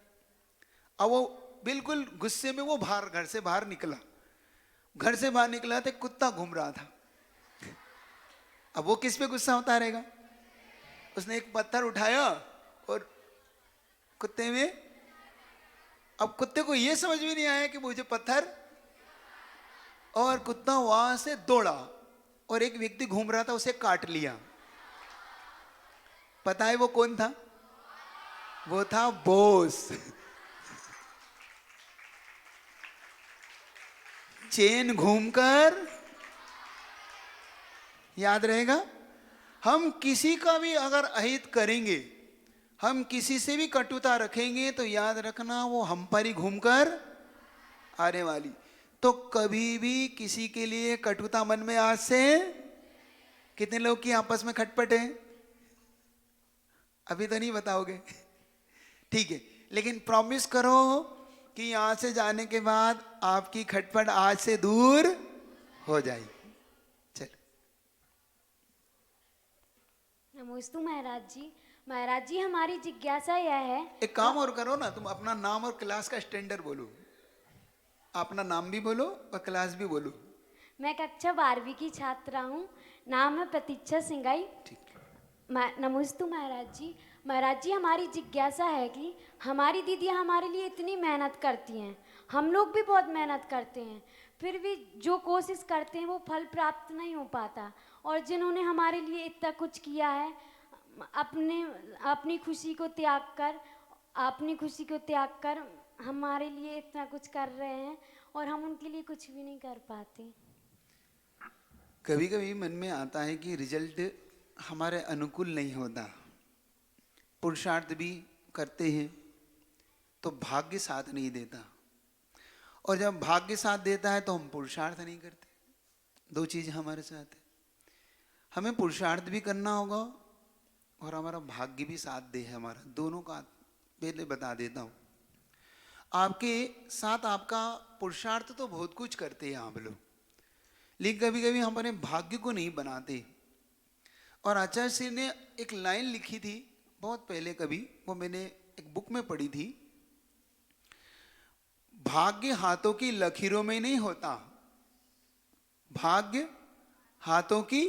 अब वो बिल्कुल गुस्से में वो घर से बाहर निकला। घर से बाहर निकला तो कुत्ता घूम रहा था। अब वो किस पे गुस्सा उतारेगा? उसने एक पत्थर उठाया और कुत्ते में, अब कुत्ते को ये समझ में नहीं आया कि मुझे पत्थर, और कुत्ता वहां से दौड़ा और एक व्यक्ति घूम रहा था उसे काट लिया। पता है वो कौन था? वो था बॉस। चेन घूमकर याद रहेगा। हम किसी का भी अगर अहित करेंगे, हम किसी से भी कटुता रखेंगे, तो याद रखना वो हम पर ही घूमकर आने वाली। तो कभी भी किसी के लिए कटुता मन में आज से, कितने लोग की आपस में खटपट है? अभी तो नहीं बताओगे, ठीक है, लेकिन प्रॉमिस करो कि यहां से जाने के बाद आपकी खटपट आज से दूर हो जाएगी। चलो। नमोस्तु महाराज जी। महाराज जी, हमारी जिज्ञासा यह है। एक काम और करो ना, तुम अपना नाम और क्लास का स्टैंडर्ड बोलो। अपना नाम भी बोलो और क्लास भी बोलो। मैं कक्षा 12वीं की छात्रा हूँ। नाम है प्रतीक्षा सिंगाई। ठीक। नमोस्तु महाराज जी। महाराज जी, हमारी जिज्ञासा है कि हमारी दीदियाँ हमारे लिए इतनी मेहनत करती हैं, हम लोग भी बहुत मेहनत करते हैं, फिर भी जो कोशिश करते हैं वो फल प्राप्त नहीं हो पाता। और जिन्होंने हमारे लिए इतना कुछ किया है, अपनी खुशी को त्याग कर हमारे लिए इतना कुछ कर रहे हैं और हम उनके लिए कुछ भी नहीं कर पाते। कभी कभी मन में आता है कि रिजल्ट हमारे अनुकूल नहीं होता, पुरुषार्थ भी करते हैं तो भाग्य साथ नहीं देता, और जब भाग्य साथ देता है तो हम पुरुषार्थ नहीं करते। दो चीज़ हमारे साथ है, हमें पुरुषार्थ भी करना होगा और हमारा भाग्य भी साथ दे है हमारा, दोनों का पहले बता देता हूँ। आपके साथ आपका पुरुषार्थ तो बहुत कुछ करते हैं आप लोग, लेकिन कभी कभी हम अपने भाग्य को नहीं बनाते। और आचार्य श्री ने एक लाइन लिखी थी बहुत पहले, कभी वो मैंने एक बुक में पढ़ी थी, भाग्य हाथों की लकीरों में नहीं होता, भाग्य हाथों की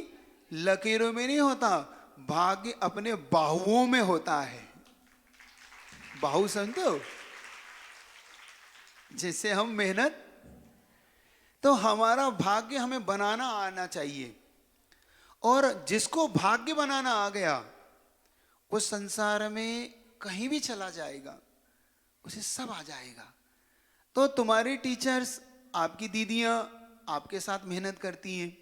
लकीरों में नहीं होता, भाग्य अपने बाहुओं में होता है। बाहु समझो, जिससे हम मेहनत, तो हमारा भाग्य हमें बनाना आना चाहिए। और जिसको भाग्य बनाना आ गया वो संसार में कहीं भी चला जाएगा, उसे सब आ जाएगा। तो तुम्हारी टीचर्स, आपकी दीदियां आपके साथ मेहनत करती हैं,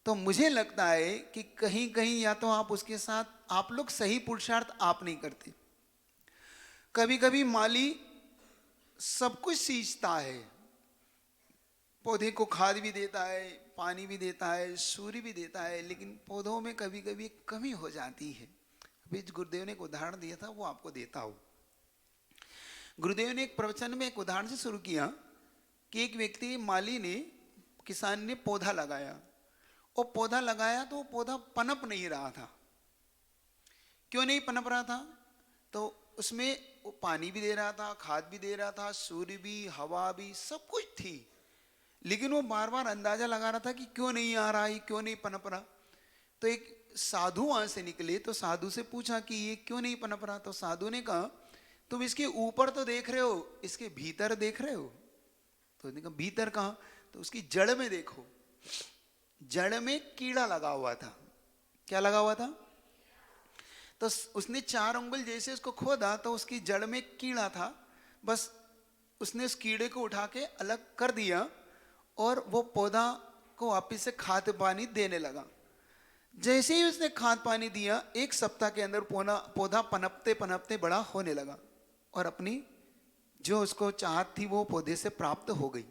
तो मुझे लगता है कि कहीं कहीं या तो आप उसके साथ, आप लोग सही पुरुषार्थ आप नहीं करते। कभी कभी माली सब कुछ सींचता है, पौधे को खाद भी देता है, पानी भी देता है, सूर्य भी देता है, लेकिन पौधों में कभी कभी कमी हो जाती है। अभी गुरुदेव ने एक उदाहरण दिया था, वो आपको देता हूँ। गुरुदेव ने एक प्रवचन में एक उदाहरण से शुरू किया कि एक व्यक्ति, माली ने, किसान ने पौधा लगाया, और पौधा लगाया तो वो पौधा पनप नहीं रहा था। क्यों नहीं पनप रहा था? तो उसमें वो पानी भी दे रहा था, खाद भी दे रहा था, सूर्य भी, हवा भी, सब कुछ थी, लेकिन वो बार बार अंदाजा लगा रहा था कि क्यों नहीं आ रहा है, क्यों नहीं पनप रहा। तो एक साधु वहां से निकले, तो साधु से पूछा कि ये क्यों नहीं पनप रहा? तो साधु ने कहा, तुम इसके ऊपर तो देख रहे हो, इसके भीतर देख रहे हो? तो उसने कहा भीतर कहाँ? तो उसकी जड़ में देखो, जड़ में कीड़ा लगा हुआ था। क्या लगा हुआ था? तो उसने 4 उंगल जैसे उसको खोदा तो उसकी जड़ में कीड़ा था, बस उसने उस कीड़े को उठा के अलग कर दिया और वो पौधा को वापिस से खाद पानी देने लगा। जैसे ही उसने खाद पानी दिया, 1 सप्ताह के अंदर पौधा पनपते पनपते बड़ा होने लगा और अपनी जो उसको चाहत थी वो पौधे से प्राप्त हो गई।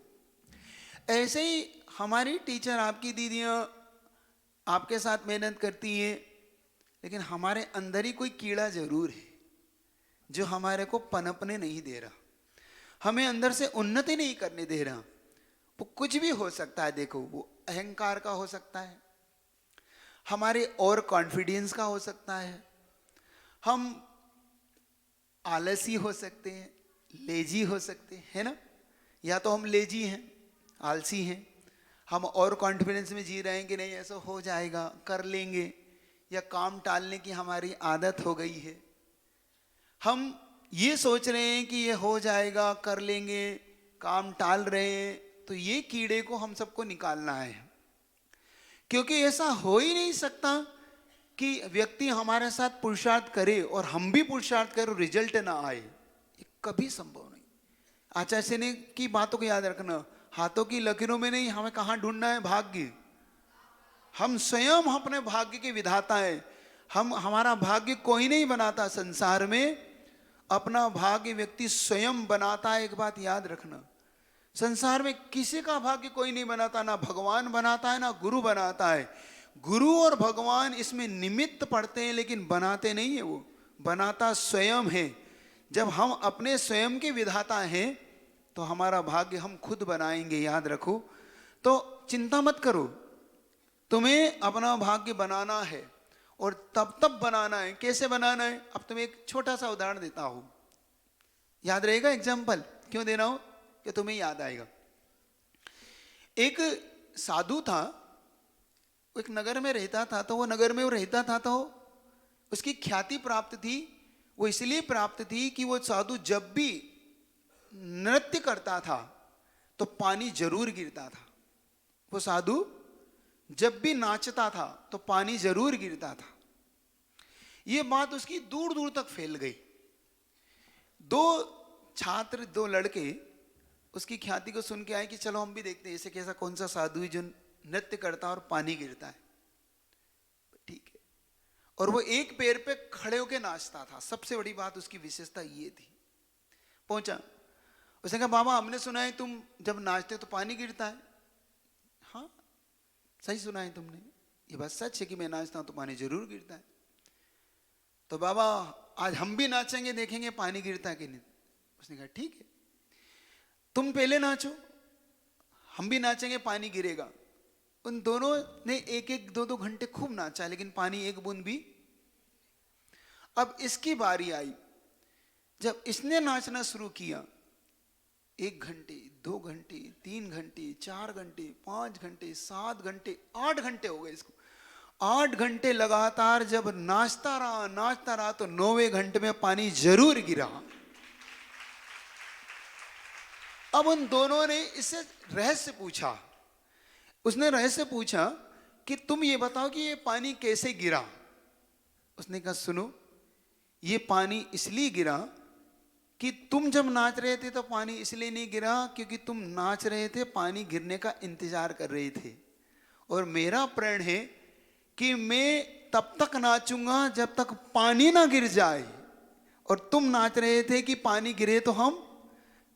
ऐसे ही हमारी टीचर, आपकी दीदियां आपके साथ मेहनत करती हैं, लेकिन हमारे अंदर ही कोई कीड़ा जरूर है जो हमारे को पनपने नहीं दे रहा, हमें अंदर से उन्नति नहीं करने दे रहा। वो कुछ भी हो सकता है, देखो, वो अहंकार का हो सकता है, हमारे और कॉन्फिडेंस का हो सकता है, हम आलसी हो सकते हैं, लेजी हो सकते हैं, है ना? या तो हम लेजी हैं, आलसी हैं, हम और कॉन्फिडेंस में जी रहे हैं कि नहीं ऐसा हो जाएगा, कर लेंगे, या काम टालने की हमारी आदत हो गई है। हम ये सोच रहे हैं कि ये हो जाएगा, कर लेंगे, काम टाल रहे हैं। तो ये कीड़े को हम सबको निकालना है, क्योंकि ऐसा हो ही नहीं सकता कि व्यक्ति हमारे साथ पुरुषार्थ करे और हम भी पुरुषार्थ करें, रिजल्ट ना आए, ये कभी संभव नहीं। आचार्य ने की बातों को याद रखना, हाथों की लकीरों में नहीं, हमें कहाँ ढूंढना है भाग्य। हम स्वयं अपने भाग्य के विधाता हैं। हमारा भाग्य कोई नहीं बनाता संसार में, अपना भाग्य व्यक्ति स्वयं बनाता है। एक बात याद रखना, संसार में किसी का भाग्य कोई नहीं बनाता, ना भगवान बनाता है ना गुरु बनाता है। गुरु और भगवान इसमें निमित्त पड़ते हैं, लेकिन बनाते नहीं है, वो बनाता स्वयं है। जब हम अपने स्वयं के विधाता हैं तो हमारा भाग्य हम खुद बनाएंगे, याद रखो। तो चिंता मत करो, तुम्हें अपना भाग्य बनाना है, और तब बनाना है। कैसे बनाना है? अब तुम्हें एक छोटा सा उदाहरण देता हूं, याद रहेगा। एग्जाम्पल क्यों देना हो कि तुम्हें याद आएगा। एक साधु था, वो एक नगर में रहता था। तो वो नगर में वो रहता था तो उसकी ख्याति प्राप्त थी। वो इसलिए प्राप्त थी कि वो साधु जब भी नृत्य करता था तो पानी जरूर गिरता था। वो साधु जब भी नाचता था तो पानी जरूर गिरता था। ये बात उसकी दूर दूर तक फैल गई। दो छात्र, दो लड़के उसकी ख्याति को सुन के आए कि चलो हम भी देखते हैं ऐसे कैसा कौन सा साधु है जो नृत्य करता है और पानी गिरता है। ठीक है, और वो एक पैर पे खड़े होके नाचता था। सबसे बड़ी बात उसकी विशेषता ये थी। पहुंचा, उसने कहा बाबा हमने सुना है तुम जब नाचते हो तो पानी गिरता है। हाँ सही सुना है तुमने, ये बात सच है कि मैं नाचता हूं तो पानी जरूर गिरता है। तो बाबा आज हम भी नाचेंगे, देखेंगे पानी गिरता है कि नहीं। उसने कहा ठीक है, तुम पहले नाचो, हम भी नाचेंगे, पानी गिरेगा। उन दोनों ने एक एक दो दो घंटे खूब नाचा, लेकिन पानी एक बूंद भी। अब इसकी बारी आई, जब इसने नाचना शुरू किया, 1 घंटे, 2 घंटे, 3 घंटे, 4 घंटे, 5 घंटे, 7 घंटे, 8 घंटे हो गए इसको। 8 घंटे लगातार जब नाचता रहा तो 9वें घंटे में पानी जरूर गिरा। अब उन दोनों ने इससे रहस्य पूछा। उसने रहस्य पूछा कि तुम ये बताओ कि ये पानी कैसे गिरा। उसने कहा सुनो, ये पानी इसलिए गिरा कि तुम जब नाच रहे थे तो पानी इसलिए नहीं गिरा क्योंकि तुम नाच रहे थे, पानी गिरने का इंतजार कर रहे थे। और मेरा प्रण है कि मैं तब तक नाचूंगा जब तक पानी ना गिर जाए, और तुम नाच रहे थे कि पानी गिरे तो हम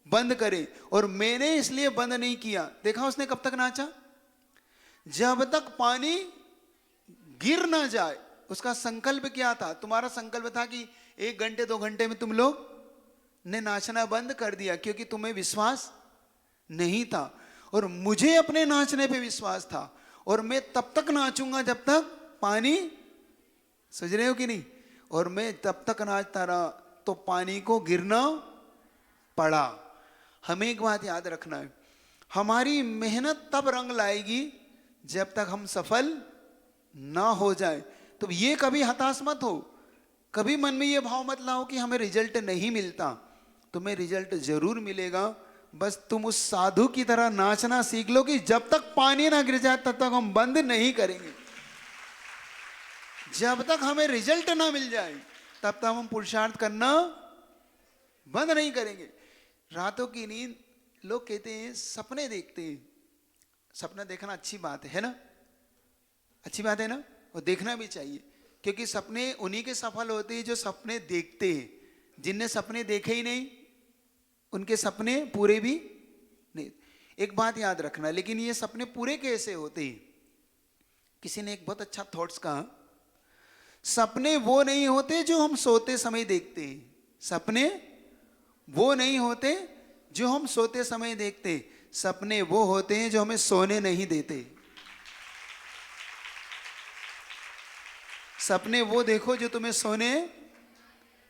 बंद करें, और मैंने इसलिए बंद नहीं किया। देखा उसने कब तक नाचा, जब तक पानी गिर ना जाए। उसका संकल्प क्या था? तुम्हारा संकल्प था कि 1 घंटे 2 घंटे में तुम लोग ने नाचना बंद कर दिया क्योंकि तुम्हें विश्वास नहीं था, और मुझे अपने नाचने पे विश्वास था, और मैं तब तक नाचूंगा जब तक पानी, समझ रहे हो कि नहीं, और मैं तब तक नाचता रहा तो पानी को गिरना पड़ा। हमें एक बात याद रखना है, हमारी मेहनत तब रंग लाएगी जब तक हम सफल ना हो जाए। तो ये कभी हताश मत हो, कभी मन में ये भाव मत लाओ कि हमें रिजल्ट नहीं मिलता। तुम्हें रिजल्ट जरूर मिलेगा, बस तुम उस साधु की तरह नाचना सीख लो कि जब तक पानी ना गिर जाए तब तक हम बंद नहीं करेंगे। जब तक हमें रिजल्ट ना मिल जाए तब तक हम पुरुषार्थ करना बंद नहीं करेंगे। रातों की नींद, लोग कहते हैं सपने देखते हैं। सपना देखना अच्छी बात है ना, अच्छी बात है ना, और देखना भी चाहिए, क्योंकि सपने उन्हीं के सफल होते हैं जो सपने देखते हैं। जिनने सपने देखे ही नहीं उनके सपने पूरे भी नहीं। एक बात याद रखना, लेकिन ये सपने पूरे कैसे होते हैं? किसी ने एक बहुत अच्छा थॉट्स कहा, सपने वो नहीं होते जो हम सोते समय देखते हैं, सपने वो नहीं होते जो हम सोते समय देखते, सपने वो होते हैं जो हमें सोने नहीं देते। सपने वो देखो जो तुम्हें सोने,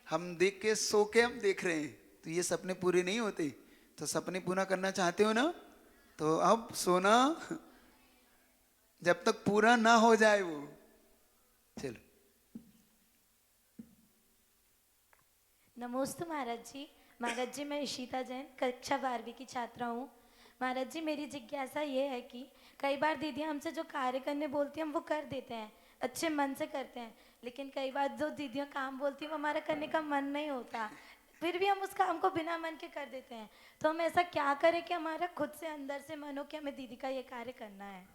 हम देख के सो के हम देख रहे हैं, तो ये सपने पूरे नहीं होते। तो सपने पूरा करना चाहते हो ना, तो अब सोना जब तक पूरा ना हो जाए वो। चलो। नमोस्तु महाराज जी। महाराज जी मैं इशिता जैन कक्षा 12वीं की छात्रा हूँ। महाराज जी मेरी जिज्ञासा ये है कि कई बार दीदी हमसे जो कार्य करने बोलती हैं हम वो कर देते हैं, अच्छे मन से करते हैं, लेकिन कई बार जो दीदियाँ काम बोलती हैं वो हमारा करने का मन नहीं होता, फिर भी हम उस काम को बिना मन के कर देते हैं। तो हम ऐसा क्या करें कि हमारा खुद से अंदर से मन हो कि हमें दीदी का ये कार्य करना है।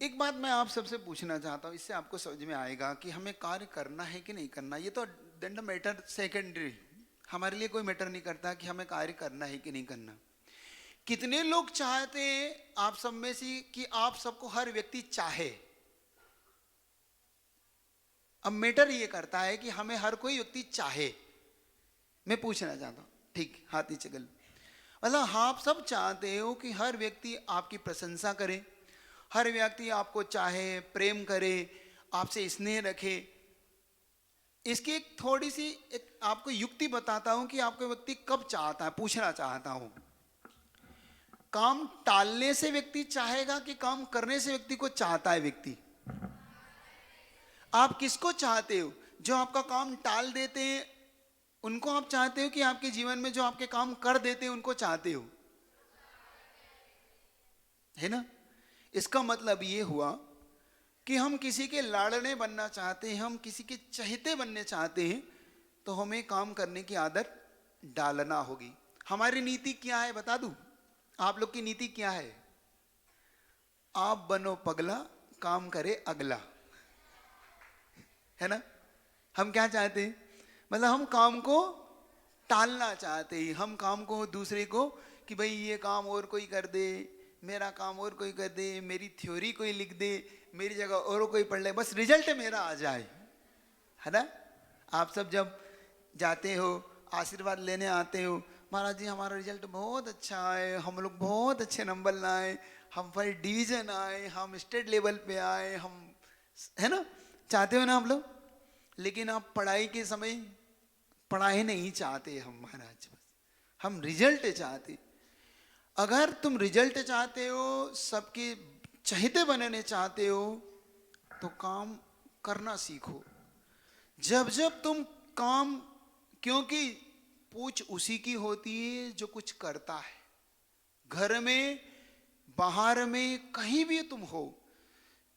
एक बात मैं आप सबसे पूछना चाहता हूँ, इससे आपको समझ में आएगा कि हमें कार्य करना है कि नहीं करना। ये तो डंडा मैटर सेकेंडरी, हमारे लिए कोई मैटर नहीं करता कि हमें कार्य करना है कि नहीं करना। कितने लोग चाहते हैं आप सब में से कि आप सबको हर व्यक्ति चाहे? अब मैटर ये करता है कि हमें हर कोई व्यक्ति चाहे। मैं पूछना चाहता हूं, ठीक, हाथ नीचे कर लो। मतलब आप सब चाहते हो कि हर व्यक्ति आपकी प्रशंसा करे, हर व्यक्ति आपको चाहे, प्रेम करे, आपसे स्नेह रखे। इसकी एक थोड़ी सी एक आपको युक्ति बताता हूं कि आपको व्यक्ति कब चाहता है, पूछना चाहता हूं। काम टालने से व्यक्ति चाहेगा कि काम करने से व्यक्ति को चाहता है व्यक्ति? आप किसको चाहते हो? जो आपका काम टाल देते हैं उनको आप चाहते हो कि आपके जीवन में जो आपके काम कर देते हैं उनको चाहते हो? है ना? इसका मतलब ये हुआ कि हम किसी के लाड़ने बनना चाहते हैं, हम किसी के चहेते बनने चाहते हैं, तो हमें काम करने की आदत डालना होगी। हमारी नीति क्या है बता दूं? आप लोग की नीति क्या है? आप बनो पगला, काम करे अगला, है ना? हम क्या चाहते हैं? मतलब हम काम को टालना चाहते हैं, हम काम को दूसरे को कि भाई ये काम और कोई कर दे, मेरा काम और कोई कर दे, मेरी थ्योरी कोई लिख दे, मेरी जगह और कोई पढ़ ले, बस रिजल्ट मेरा आ जाए, है ना? आप सब जब जाते हो आशीर्वाद लेने आते हो, महाराज जी हमारा रिजल्ट बहुत अच्छा आए, हम लोग बहुत अच्छे नंबर लाए, हम फर्स्ट डिवीजन आए, हम स्टेट लेवल पे आए, हम, है ना? चाहते हो ना आप लोग? लेकिन आप पढ़ाई के समय पढ़ाई नहीं चाहते हम महाराज, बस हम रिजल्ट चाहते। अगर तुम रिजल्ट चाहते हो, सबके चहेते बनने चाहते हो, तो काम करना सीखो। जब जब तुम काम, क्योंकि पूछ उसी की होती है जो कुछ करता है। घर में, बाहर में, कहीं भी तुम हो,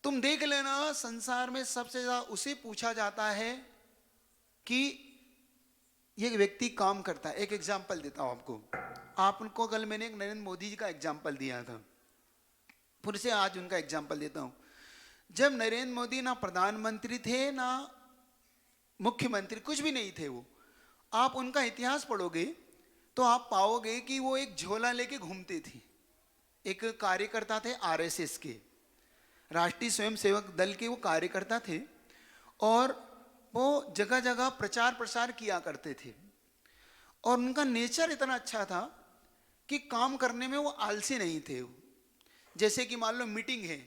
तुम देख लेना संसार में सबसे ज्यादा उसे पूछा जाता है कि ये व्यक्ति काम करता है। एक एग्जाम्पल देता हूं आपको। आपको कल मैंने एक नरेंद्र मोदी जी का एग्जाम्पल दिया था, फिर से आज उनका एग्जाम्पल देता हूं। जब नरेंद्र मोदी ना प्रधानमंत्री थे ना मुख्यमंत्री, कुछ भी नहीं थे वो, आप उनका इतिहास पढ़ोगे तो आप पाओगे कि वो एक झोला लेके घूमते थे। एक कार्यकर्ता थे आरएसएस के, राष्ट्रीय स्वयंसेवक दल के वो कार्यकर्ता थे, और वो जगह जगह प्रचार प्रसार किया करते थे। और उनका नेचर इतना अच्छा था कि काम करने में वो आलसी नहीं थे। जैसे कि मान लो मीटिंग है,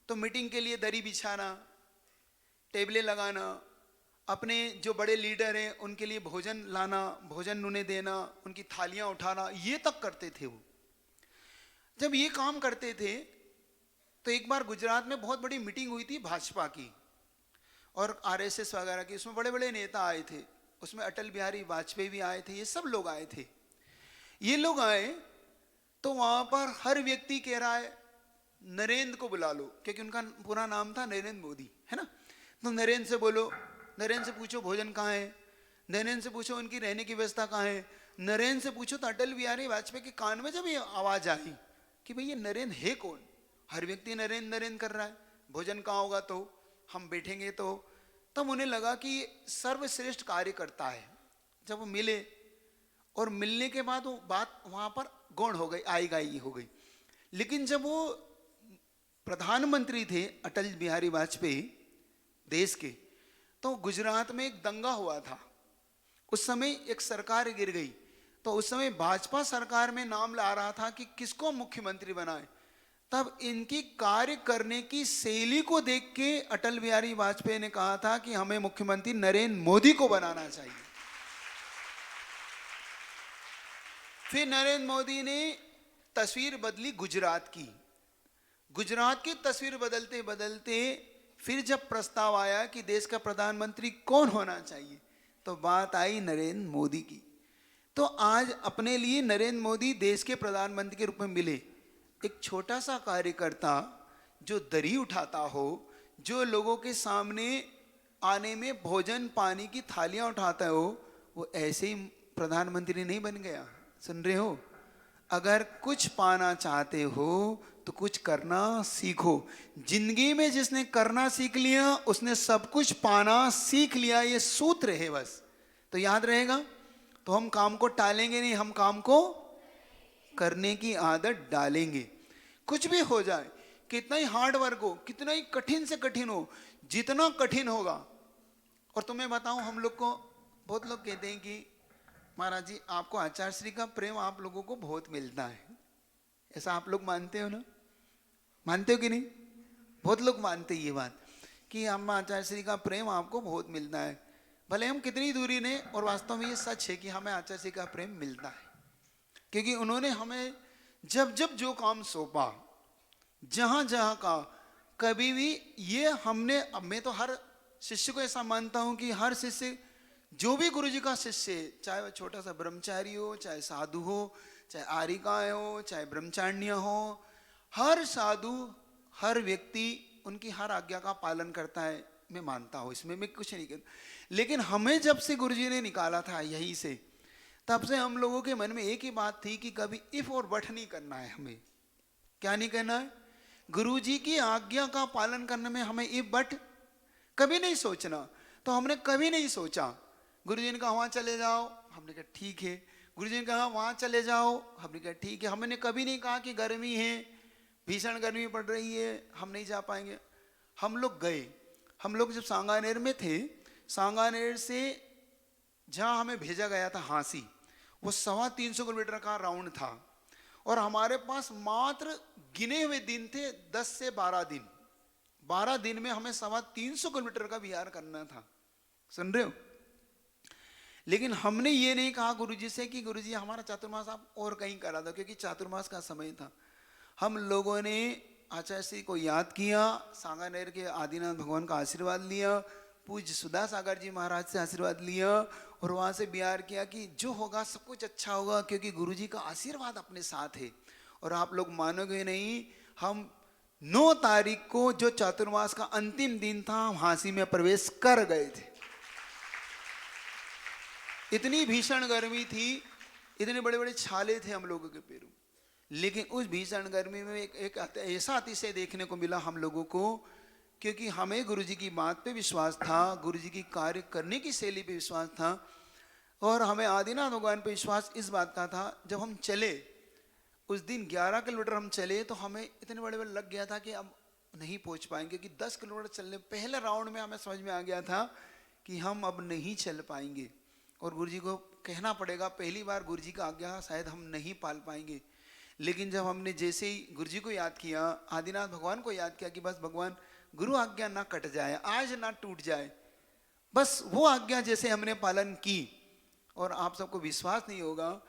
तो मीटिंग के लिए दरी बिछाना, टेबलें लगाना, अपने जो बड़े लीडर हैं उनके लिए भोजन लाना, भोजन उन्हें देना, उनकी थालियां उठाना, ये तक करते थे वो। जब ये काम करते थे तो एक बार गुजरात में बहुत बड़ी मीटिंग हुई थी भाजपा की और आरएसएस वगैरह की, उसमें बड़े बड़े नेता आए थे, उसमें अटल बिहारी वाजपेयी भी आए थे, ये सब लोग आए थे। ये लोग आए तो वहां पर हर व्यक्ति कह रहा है नरेंद्र को बुला लो, क्योंकि उनका पूरा नाम था नरेंद्र मोदी, है ना? तो नरेंद्र से बोलो, नरेंद्र से पूछो भोजन कहाँ है, नरेंद्र से पूछो उनकी रहने की व्यवस्था कहाँ है, नरेंद्र से पूछो। तो अटल बिहारी वाजपेयी के कान में जब ये आवाज आई कि भाई ये नरेंद्र है कौन, हर व्यक्ति नरेंद्र नरेंद्र कर रहा है, भोजन कहाँ होगा तो हम बैठेंगे, तो तब उन्हें लगा कि सर्वश्रेष्ठ कार्यकर्ता है। जब वो मिले और मिलने के बाद वो बात वहां पर गौण हो गई, आई गई हो गई। लेकिन जब वो प्रधानमंत्री थे अटल बिहारी वाजपेयी देश के, तो गुजरात में एक दंगा हुआ था। उस समय एक सरकार गिर गई, तो उस समय भाजपा सरकार में नाम ला रहा था कि किसको मुख्यमंत्री बनाए। तब इनकी कार्य करने की शैली को देख के अटल बिहारी वाजपेयी ने कहा था कि हमें मुख्यमंत्री नरेंद्र मोदी को बनाना चाहिए। फिर नरेंद्र मोदी ने तस्वीर बदली गुजरात की। गुजरात की तस्वीर बदलते बदलते फिर जब प्रस्ताव आया कि देश का प्रधानमंत्री कौन होना चाहिए, तो बात आई नरेंद्र मोदी की। तो आज अपने लिए नरेंद्र मोदी देश के प्रधानमंत्री के रूप में मिले। एक छोटा सा कार्यकर्ता जो दरी उठाता हो, जो लोगों के सामने आने में भोजन पानी की थालियां उठाता हो, वो ऐसे ही प्रधानमंत्री नहीं बन गया। सुन रहे हो? अगर कुछ पाना चाहते हो तो कुछ करना सीखो। जिंदगी में जिसने करना सीख लिया उसने सब कुछ पाना सीख लिया, ये सूत्र है बस। तो याद रहेगा। तो हम काम को टालेंगे नहीं, हम काम को करने की आदत डालेंगे। कुछ भी हो जाए, कितना ही हार्ड वर्क हो, कितना ही कठिन से कठिन हो, जितना कठिन होगा। और तुम्हें बताऊं, हम लोग को बहुत लोग कहते हैं कि महाराज जी आपको आचार्य श्री का प्रेम आप लोगों को बहुत मिलता है। ऐसा आप लोग मानते हो ना? मानते हो कि नहीं? बहुत लोग मानते हैं ये बात कि हम आचार्य श्री का प्रेम आपको बहुत मिलता है, भले हम कितनी दूरी ने। और वास्तव में ये सच है कि हमें आचार्य श्री का प्रेम मिलता है, क्योंकि उन्होंने हमें जब जब जो काम सौंपा, जहां जहां का, कभी भी ये हमने, अब मैं तो हर शिष्य को ऐसा मानता हूं कि हर शिष्य, जो भी गुरु जी का शिष्य है, चाहे वह छोटा सा ब्रह्मचारी हो, चाहे साधु हो, चाहे आरिकाएं हो, चाहे ब्रह्मचारिणियां हो, हर साधु हर व्यक्ति उनकी हर आज्ञा का पालन करता है, मैं मानता हूँ, इसमें मैं कुछ नहीं कहता। लेकिन हमें जब से गुरुजी ने निकाला था यहीं से, तब से हम लोगों के मन में एक ही बात थी कि कभी इफ और बट नहीं करना है। हमें क्या नहीं करना है? गुरुजी की आज्ञा का पालन करने में हमें इफ बट कभी नहीं सोचना। तो हमने कभी नहीं सोचा, गुरुजी ने कहा वहाँ चले जाओ, हमने कहा ठीक है। गुरुजी ने कहा वहाँ चले जाओ, हमने कहा ठीक है। हमने कभी नहीं कहा कि गर्मी है, भीषण गर्मी पड़ रही है, हम नहीं जा पाएंगे। हम लोग गए। हम लोग जब सांगानेर में थे, सांगानेर से जहाँ हमें भेजा गया था हांसी, वो 350 किलोमीटर का राउंड था और हमारे पास मात्र गिने हुए दिन थे, 10 से 12 दिन। 12 दिन में हमें 350 किलोमीटर का विहार करना था। सुन रहे हो? लेकिन हमने ये नहीं कहा गुरुजी से कि गुरुजी हमारा चातुर्मास आप और कहीं करा दो, क्योंकि चातुर्मास का समय था। हम लोगों ने आचार्य श्री को याद किया, सांगानेर के आदिनाथ भगवान का आशीर्वाद लिया, पूज्य सुधा सागर जी महाराज से आशीर्वाद लिया और वहाँ से विहार किया कि जो होगा सब कुछ अच्छा होगा, क्योंकि गुरुजी का आशीर्वाद अपने साथ है। और आप लोग मानोगे नहीं, हम 9 तारीख को जो चातुर्मास का अंतिम दिन था, हम हांसी में प्रवेश कर गए थे। इतनी भीषण गर्मी थी, इतने बड़े बड़े छाले थे हम लोगों के पैरों, लेकिन उस भीषण गर्मी में एक ऐसा अतिशय देखने को मिला हम लोगों को, क्योंकि हमें गुरुजी की बात पे विश्वास था, गुरुजी की कार्य करने की शैली पे विश्वास था और हमें आदिनाथ भगवान पे विश्वास इस बात का था। जब हम चले उस दिन 11 किलोमीटर हम चले तो हमें इतने बड़े बड़े लग गया था कि अब नहीं पहुंच पाएंगे, क्योंकि 10 किलोमीटर चलने पहले राउंड में हमें समझ में आ गया था कि हम अब नहीं चल पाएंगे और गुरुजी को कहना पड़ेगा, पहली बार गुरुजी का आज्ञा शायद हम नहीं पाल पाएंगे। लेकिन जब हमने जैसे ही गुरुजी को याद किया, आदिनाथ भगवान को याद किया कि बस भगवान गुरु आज्ञा ना कट जाए, आज ना टूट जाए, बस वो आज्ञा जैसे हमने पालन की। और आप सबको विश्वास नहीं होगा,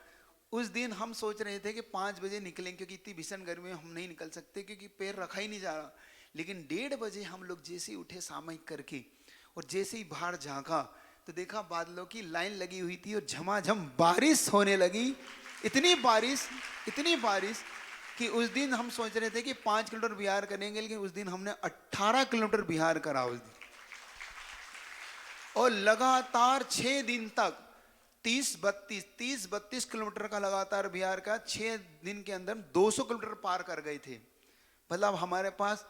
उस दिन हम सोच रहे थे कि 5 बजे निकलें, क्योंकि इतनी भीषण गर्मी में हम नहीं निकल सकते, क्योंकि पैर रखा ही नहीं जा रहा। लेकिन 1:30 बजे हम लोग जैसे ही उठे सामयिक करके और जैसे ही बाहर झांका तो देखा बादलों की लाइन लगी हुई थी और झमाझम बारिश होने लगी। इतनी बारिश कि उस दिन हम सोच रहे थे कि 5 किलोमीटर बिहार करेंगे, लेकिन उस दिन हमने 18 किलोमीटर बिहार करा उस दिन। और लगातार 6 दिन तक 30-32 किलोमीटर का लगातार बिहार का 6 दिन के अंदर 200 किलोमीटर पार कर गए थे। मतलब हमारे पास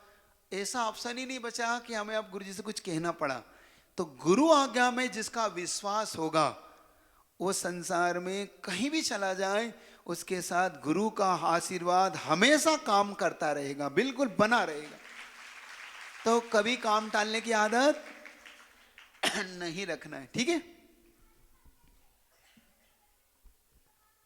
ऐसा ऑप्शन ही नहीं बचा कि हमें अब गुरुजी से कुछ कहना पड़ा। तो गुरु आज्ञा में जिसका विश्वास होगा वो संसार में कहीं भी चला जाए, उसके साथ गुरु का आशीर्वाद हमेशा काम करता रहेगा, बिल्कुल बना रहेगा। तो कभी काम टालने की आदत नहीं रखना है, ठीक है?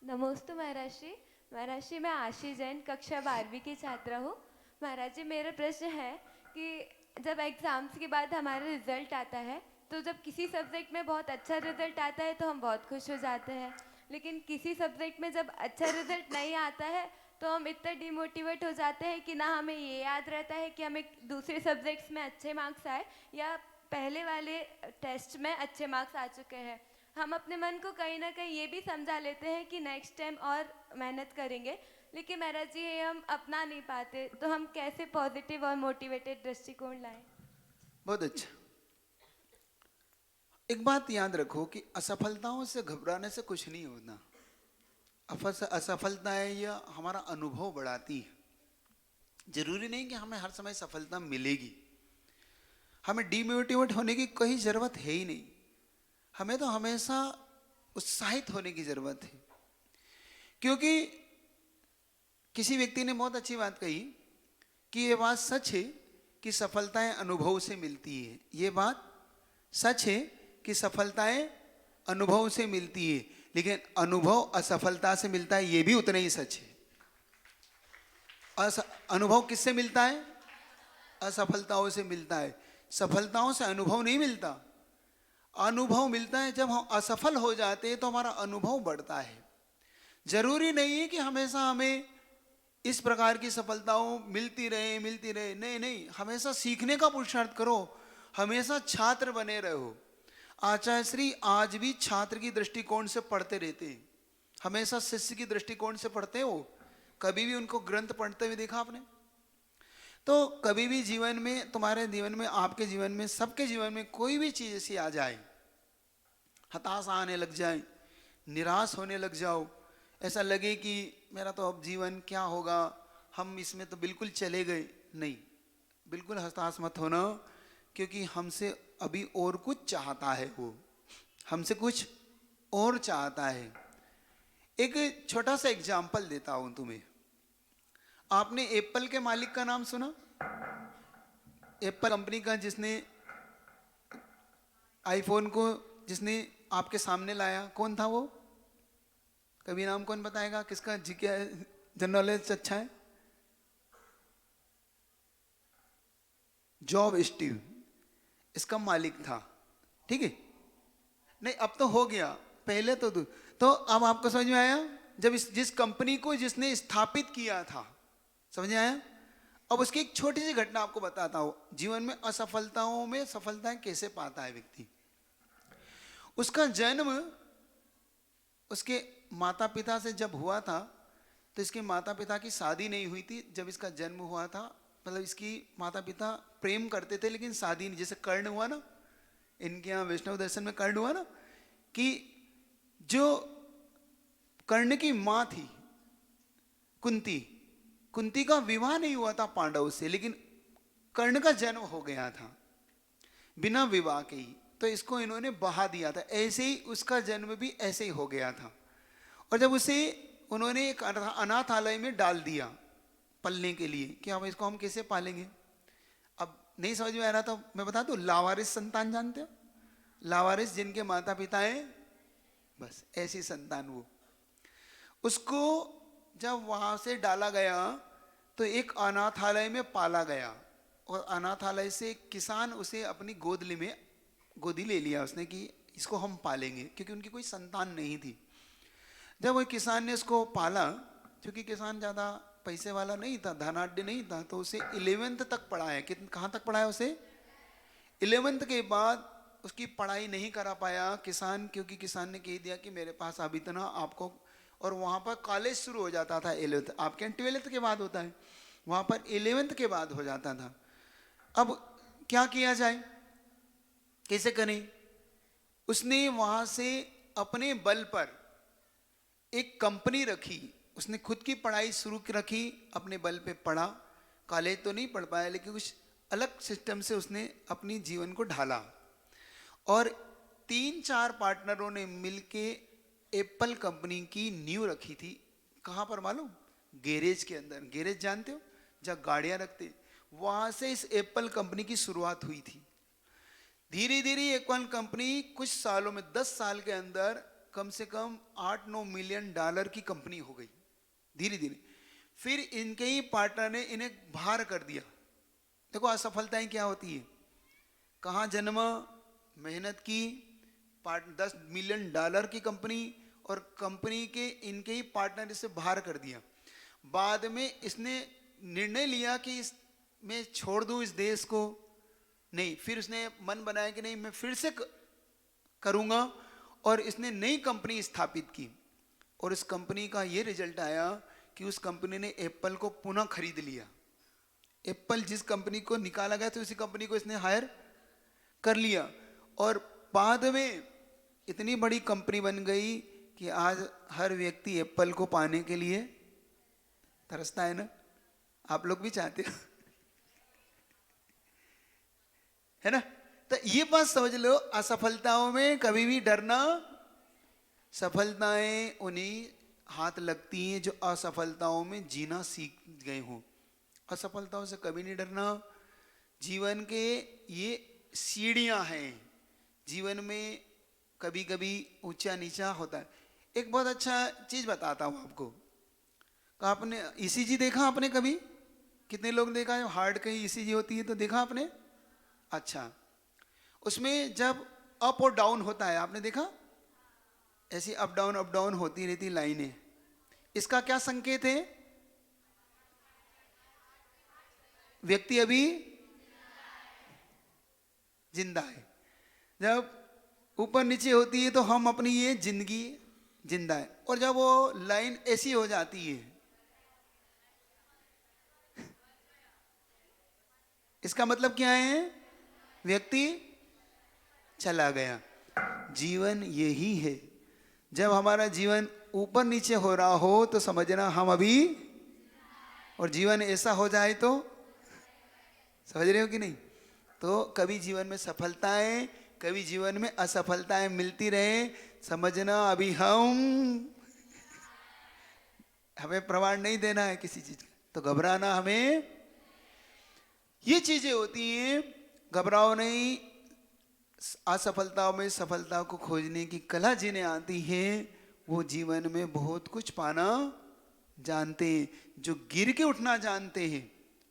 नमोस्तु महाराज श्री। महाराज श्री, मैं आशी जैन कक्षा 12वीं की छात्रा हूँ। महाराज जी, मेरा प्रश्न है कि जब एग्ज़ाम्स के बाद हमारा रिजल्ट आता है तो जब किसी सब्जेक्ट में बहुत अच्छा रिजल्ट आता है तो हम बहुत खुश हो जाते हैं, लेकिन किसी सब्जेक्ट में जब अच्छा रिजल्ट नहीं आता है तो हम इतना डिमोटिवेट हो जाते हैं कि ना हमें ये याद रहता है कि हमें दूसरे सब्जेक्ट्स में अच्छे मार्क्स आए या पहले वाले टेस्ट में अच्छे मार्क्स आ चुके हैं। हम अपने मन को कहीं ना कहीं ये भी समझा लेते हैं कि नेक्स्ट टाइम और मेहनत करेंगे, लेकिन महाराज जी ये हम अपना नहीं पाते। तो हम कैसे पॉजिटिव और मोटिवेटेड दृष्टिकोण लाएं? बहुत अच्छा। एक बात याद रखो कि असफलताओं से घबराने से कुछ नहीं होता। असफलताएं या हमारा अनुभव बढ़ाती है। जरूरी नहीं कि हमें हर समय सफलता मिलेगी। हमें डिमोटिवेट होने की कोई जरूरत है ही नहीं। हमें तो हमेशा उत्साहित होने की जरूरत है, क्योंकि किसी व्यक्ति ने बहुत अच्छी बात कही कि ये बात सच है कि सफलताएं अनुभव से मिलती है। ये बात सच है कि सफलताएं अनुभव से मिलती है, लेकिन अनुभव असफलता से मिलता है, ये भी उतना ही सच है। अनुभव किससे मिलता है? असफलताओं से मिलता है। सफलताओं से अनुभव नहीं मिलता। अनुभव मिलता है जब हम असफल हो जाते हैं तो हमारा अनुभव बढ़ता है। जरूरी नहीं है कि हमेशा हमें इस प्रकार की सफलताओं मिलती रहे। नहीं, हमेशा सीखने का पुरुषार्थ करो, हमेशा छात्र बने रहो। आचार्य श्री आज भी छात्र की दृष्टिकोण से पढ़ते रहते हैं, हमेशा शिष्य की दृष्टिकोण से पढ़ते हो। कभी भी उनको ग्रंथ पढ़ते हुए देखा आपने? तो कभी भी जीवन में, तुम्हारे जीवन में, आपके जीवन में, सबके जीवन में कोई भी चीज़ ऐसी आ जाए, हताशा आने लग जाए, निराश होने लग जाओ, ऐसा लगे कि मेरा तो अब जीवन क्या होगा, हम इसमें तो बिल्कुल चले गए, नहीं, बिल्कुल हताश मत होना, क्योंकि हमसे अभी और कुछ चाहता है, वो हमसे कुछ और चाहता है। एक छोटा सा एग्जाम्पल देता हूं तुम्हें। आपने एप्पल के मालिक का नाम सुना? एप्पल कंपनी का, जिसने आईफोन को जिसने आपके सामने लाया, कौन था वो? कभी नाम कौन बताएगा? किसका जनरल नॉलेज अच्छा है? जॉब स्टीव इसका मालिक था, ठीक है? नहीं, अब तो हो गया, पहले तो अब आपको समझ में आया? जब जिस कंपनी को जिसने स्थापित किया था, समझ में आया? अब उसकी एक छोटी सी घटना आपको बताता हूं। जीवन में असफलताओं में सफलताएं कैसे पाता है व्यक्ति। उसका जन्म उसके माता पिता से जब हुआ था, तो इसके माता पिता की शादी नहीं हुई थी जब इसका जन्म हुआ था। मतलब इसकी माता पिता प्रेम करते थे लेकिन शादी नहीं, जैसे कर्ण हुआ ना, इनके यहाँ वैष्णव दर्शन में कर्ण हुआ ना, कि जो कर्ण की माँ थी कुंती का विवाह नहीं हुआ था पांडव से, लेकिन कर्ण का जन्म हो गया था बिना विवाह के ही, तो इसको इन्होंने बहा दिया था। ऐसे ही उसका जन्म भी ऐसे ही हो गया था। और जब उसे उन्होंने एक अनाथालय में डाल दिया पलने के लिए, कि अब इसको हम कैसे पालेंगे। अब नहीं समझ में आ रहा तो मैं बता दूं, लावारिस संतान जानते हो? लावारिस जिनके माता पिता हैं, बस ऐसी संतान वो। उसको जब वहां से डाला गया तो एक अनाथालय में पाला गया, और अनाथालय से एक किसान उसे अपनी गोदी ले लिया उसने, कि इसको हम पालेंगे, क्योंकि उनकी कोई संतान नहीं थी। जब वो किसान ने उसको पाला, क्योंकि किसान ज़्यादा पैसे वाला नहीं था, धनाढ्य नहीं था, तो उसे 11th तक पढ़ाया। कहाँ तक पढ़ाया उसे? 11th के बाद उसकी पढ़ाई नहीं करा पाया किसान, क्योंकि किसान ने कह दिया कि मेरे पास अभी इतना आपको, और वहाँ पर कॉलेज शुरू हो जाता था 11th, आपके 12th के बाद होता है, वहाँ पर 11th के बाद हो जाता था। अब क्या किया जाए, कैसे करें? उसने वहाँ से अपने बल पर एक कंपनी रखी, उसने खुद की पढ़ाई शुरू रखी, अपने बल पे पढ़ा, कॉलेज तो नहीं पढ़ पाया लेकिन कुछ अलग सिस्टम से उसने अपनी जीवन को ढाला। और 3-4 पार्टनरों ने मिलके एप्पल कंपनी की नींव रखी थी। कहाँ पर मालूम? गैरेज के अंदर। गैरेज जानते हो, जहाँ गाड़ियाँ रखते, वहाँ से इस एप्पल कंपनी की शुरुआत हुई थी। धीरे धीरे एप्पल कंपनी कुछ सालों में, 10 साल के अंदर कम से कम $8-9 मिलियन की कंपनी हो गई धीरे धीरे। फिर इनके ही पार्टनर ने इन्हें बाहर कर दिया। देखो असफलताएं क्या होती है। कहाँ जन्मा, मेहनत की, $10 मिलियन की कंपनी, और कंपनी के इनके ही पार्टनर इसे बाहर कर दिया। बाद में इसने निर्णय लिया कि मैं छोड़ दूं इस देश को, नहीं, फिर उसने मन बनाया कि नहीं, मैं फिर से करूंगा, और इसने नई कंपनी स्थापित की। और इस कंपनी का ये रिजल्ट आया कि उस कंपनी ने एप्पल को पुनः खरीद लिया। एप्पल जिस कंपनी को निकाला गया था, उसी कंपनी को इसने हायर कर लिया, और बाद में इतनी बड़ी कंपनी बन गई कि आज हर व्यक्ति एप्पल को पाने के लिए तरसता है ना। आप लोग भी चाहते हो है ना? तो ये बात समझ लो, असफलताओं में कभी भी डरना, सफलताएं उन्हीं हाथ लगती हैं जो असफलताओं में जीना सीख गए हों। असफलताओं से कभी नहीं डरना। जीवन के ये सीढ़ियां हैं, जीवन में कभी कभी ऊंचा नीचा होता है। एक बहुत अच्छा चीज बताता हूं आपको। आपने ईसीजी देखा? आपने कभी कितने लोग देखा है? हार्ट कहीं ईसीजी होती है तो देखा आपने? अच्छा, उसमें जब अप और डाउन होता है, आपने देखा? ऐसी अप डाउन होती रहती लाइनें। इसका क्या संकेत है? व्यक्ति अभी जिंदा है। जब ऊपर नीचे होती है तो हम अपनी ये जिंदगी जिंदा है, और जब वो लाइन ऐसी हो जाती है इसका मतलब क्या है? व्यक्ति चला गया। जीवन यही है। जब हमारा जीवन ऊपर नीचे हो रहा हो तो समझना हम अभी, और जीवन ऐसा हो जाए तो, समझ रहे हो कि नहीं? तो कभी जीवन में सफलताएं, कभी जीवन में असफलताएं मिलती रहे, समझना अभी हमें प्रमाण नहीं देना है किसी चीज का, तो घबराना हमें। ये चीजें होती हैं, घबराओ नहीं। असफलताओं में सफलता को खोजने की कला जिन्हें आती है वो जीवन में बहुत कुछ पाना जानते हैं। जो गिर के उठना जानते हैं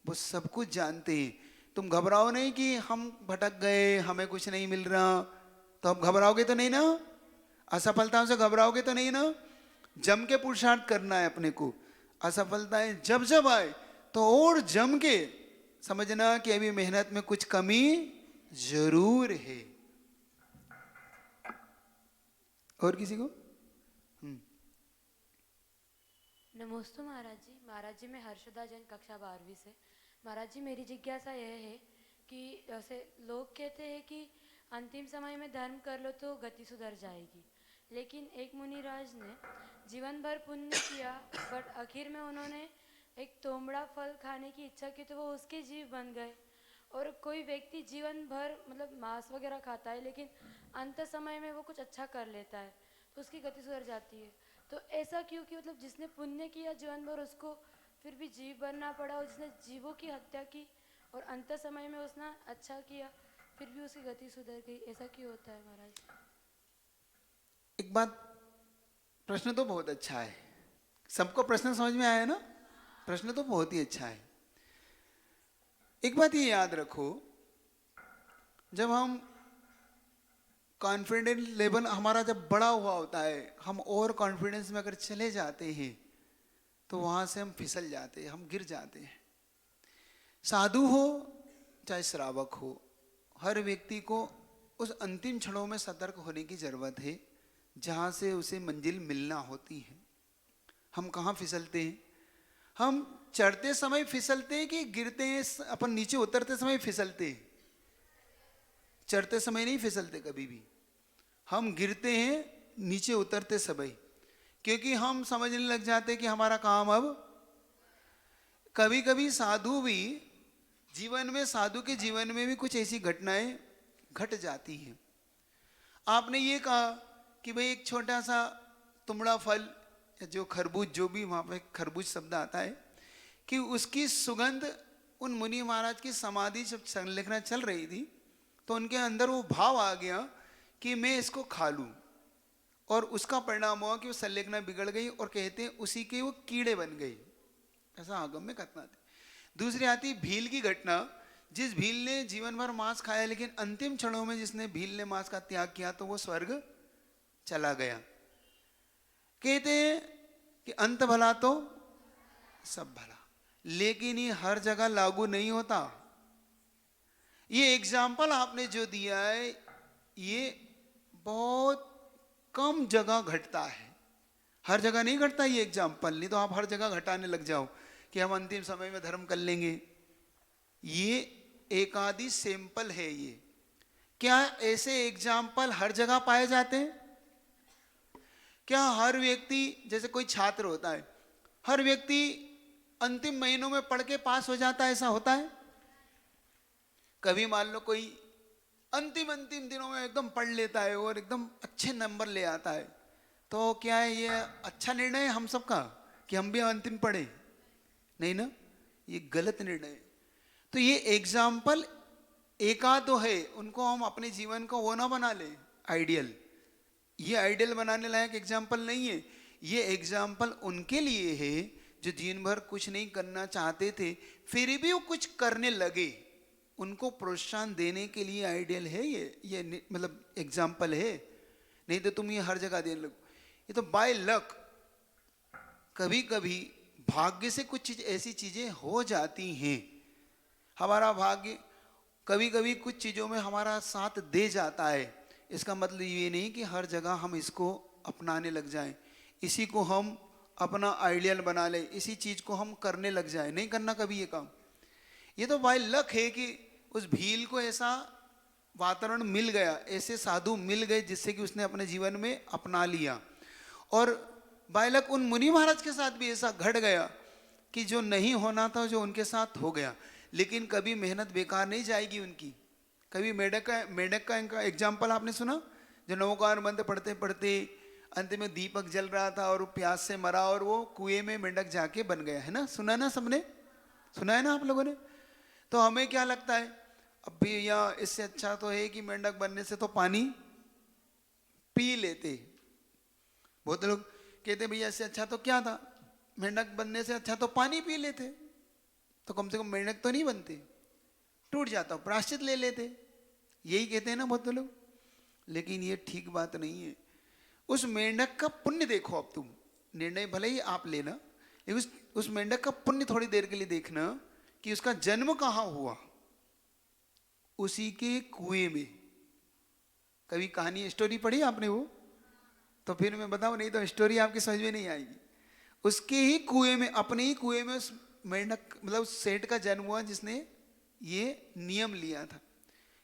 वो सब कुछ जानते हैं। तुम घबराओ नहीं कि हम भटक गए, हमें कुछ नहीं मिल रहा, तो अब घबराओगे तो नहीं ना? असफलताओं से घबराओगे तो नहीं ना? जम के पुरुषार्थ करना है अपने को। असफलताएं जब जब आए तो और जम के समझना कि अभी मेहनत में कुछ कमी जरूर है। और किसी को? नमस्ते महाराज जी। महाराज जी, मैं हर्षदा जैन, कक्षा 12वीं से। महाराज जी, मेरी जिज्ञासा यह है कि जैसे लोग कहते हैं कि अंतिम समय में धर्म कर लो तो गति सुधर जाएगी, लेकिन एक मुनिराज ने जीवन भर पुण्य किया, बट आखिर में उन्होंने एक तोमड़ा फल खाने की इच्छा की तो वो उसके जीव बन गए। और कोई व्यक्ति जीवन भर मतलब मांस वगैरह खाता है, लेकिन अंत समय में वो कुछ अच्छा कर लेता है तो उसकी गति सुधर जाती है। तो ऐसा क्यों कि मतलब जिसने पुण्य किया जीवन भर उसको फिर भी जीव बनना पड़ा, और जिसने जीवों की हत्या की और अंत समय में उसने अच्छा किया फिर भी उसकी गति सुधर गई, ऐसा क्यों होता है महाराज? एक बात, प्रश्न तो बहुत अच्छा है। सबको प्रश्न समझ में आया ना? प्रश्न तो बहुत ही अच्छा है। एक बात ये याद रखो, जब हम कॉन्फिडेंस लेवल हमारा जब बड़ा हुआ होता है, हम और कॉन्फिडेंस में अगर चले जाते हैं तो वहां से हम फिसल जाते हैं, हम गिर जाते हैं। साधु हो चाहे श्रावक हो, हर व्यक्ति को उस अंतिम क्षणों में सतर्क होने की जरूरत है जहां से उसे मंजिल मिलना होती है। हम कहाँ फिसलते हैं? हम चढ़ते समय फिसलते हैं कि गिरते हैं? अपन नीचे उतरते समय फिसलते हैं, चढ़ते समय नहीं फिसलते कभी भी। हम गिरते हैं नीचे उतरते समय, क्योंकि हम समझने लग जाते हैं कि हमारा काम अब। कभी कभी साधु भी जीवन में, साधु के जीवन में भी कुछ ऐसी घटनाएं घट जाती हैं। आपने ये कहा कि भाई एक छोटा सा तुमड़ा फल, जो खरबूज, जो भी वहां पे खरबूज शब्द आता है, कि उसकी सुगंध उन मुनि महाराज की समाधि जब संलेखना चल रही थी तो उनके अंदर वो भाव आ गया कि मैं इसको खा लूं, और उसका परिणाम हुआ कि वो संलेखना बिगड़ गई, और कहते हैं उसी के वो कीड़े बन गए। ऐसा आगम में कथना थी। दूसरी आती भील की घटना। जिस भील ने जीवन भर मांस खाया, लेकिन अंतिम क्षणों में जिसने भील ने मांस का त्याग किया तो वो स्वर्ग चला गया। कहते हैं कि अंत भला तो सब भला, लेकिन ये हर जगह लागू नहीं होता। ये एग्जाम्पल आपने जो दिया है ये बहुत कम जगह घटता है, हर जगह नहीं घटता ये एग्जाम्पल। नहीं तो आप हर जगह घटाने लग जाओ कि हम अंतिम समय में धर्म कर लेंगे। ये एक आदि सैंपल है। ये क्या ऐसे एग्जाम्पल हर जगह पाए जाते हैं? क्या हर व्यक्ति, जैसे कोई छात्र होता है, हर व्यक्ति अंतिम महीनों में पढ़ के पास हो जाता है, ऐसा होता है? कभी मान लो कोई अंतिम दिनों में एकदम पढ़ लेता है और एकदम अच्छे नंबर ले आता है, तो क्या है ये अच्छा निर्णय है हम सबका कि हम भी अंतिम पढ़े? नहीं ना, ये गलत निर्णय है। तो ये एग्जाम्पल एकाध तो है, उनको हम अपने जीवन को वो ना बना ले आइडियल। ये आइडियल बनाने लायक एग्जाम्पल नहीं है। ये एग्जाम्पल उनके लिए है जो जीवन भर कुछ नहीं करना चाहते थे फिर भी वो कुछ करने लगे, उनको प्रोत्साहन देने के लिए आइडियल है ये मतलब एग्जाम्पल है। नहीं तो तुम ये हर जगह देने लगो। ये तो बाय लक, कभी कभी भाग्य से कुछ ऐसी चीजें हो जाती हैं। हमारा भाग्य कभी कभी कुछ चीजों में हमारा साथ दे जाता है। इसका मतलब ये नहीं कि हर जगह हम इसको अपनाने लग जाएं, इसी को हम अपना आइडियल बना ले, इसी चीज को हम करने लग जाएं। नहीं करना कभी ये काम। ये तो बाय लक है कि उस भील को ऐसा वातावरण मिल गया, ऐसे साधु मिल गए जिससे कि उसने अपने जीवन में अपना लिया। और बाय लक उन मुनि महाराज के साथ भी ऐसा घट गया कि जो नहीं होना था जो उनके साथ हो गया। लेकिन कभी मेहनत बेकार नहीं जाएगी उनकी। कभी मेढक का एग्जाम्पल आपने सुना, जो नवकार मंत्र पढ़ते पढ़ते अंत में दीपक जल रहा था और वो प्यास से मरा और वो कुएं में मेंढक जाके बन गया, है ना? सुना ना सबने, सुना है ना आप लोगों ने? तो हमें क्या लगता है, अब भी यहाँ इससे अच्छा तो है कि मेंढक बनने से तो पानी पी लेते। बहुत लोग कहते भैया इससे अच्छा तो क्या था, मेंढक बनने से अच्छा तो पानी पी लेते, तो कम से कम मेंढक तो नहीं बनते, टूट जाता, प्रायश्चित ले लेते, यही कहते हैं ना बहुत लोग। लेकिन ये ठीक बात नहीं है। उस मेंढक का पुण्य देखो, अब तुम निर्णय भले ही आप लेना, लेकिन उस मेंढक का पुण्य थोड़ी देर के लिए देखना कि उसका जन्म कहाँ हुआ, उसी के कुएं में। कभी कहानी स्टोरी पढ़ी आपने वो? तो फिर मैं बताऊं, नहीं तो स्टोरी आपकी समझ में नहीं आएगी। उसके ही कुएं में, अपने ही कुएं में उस मेंढक मतलब उस सेठ का जन्म हुआ जिसने ये नियम लिया था।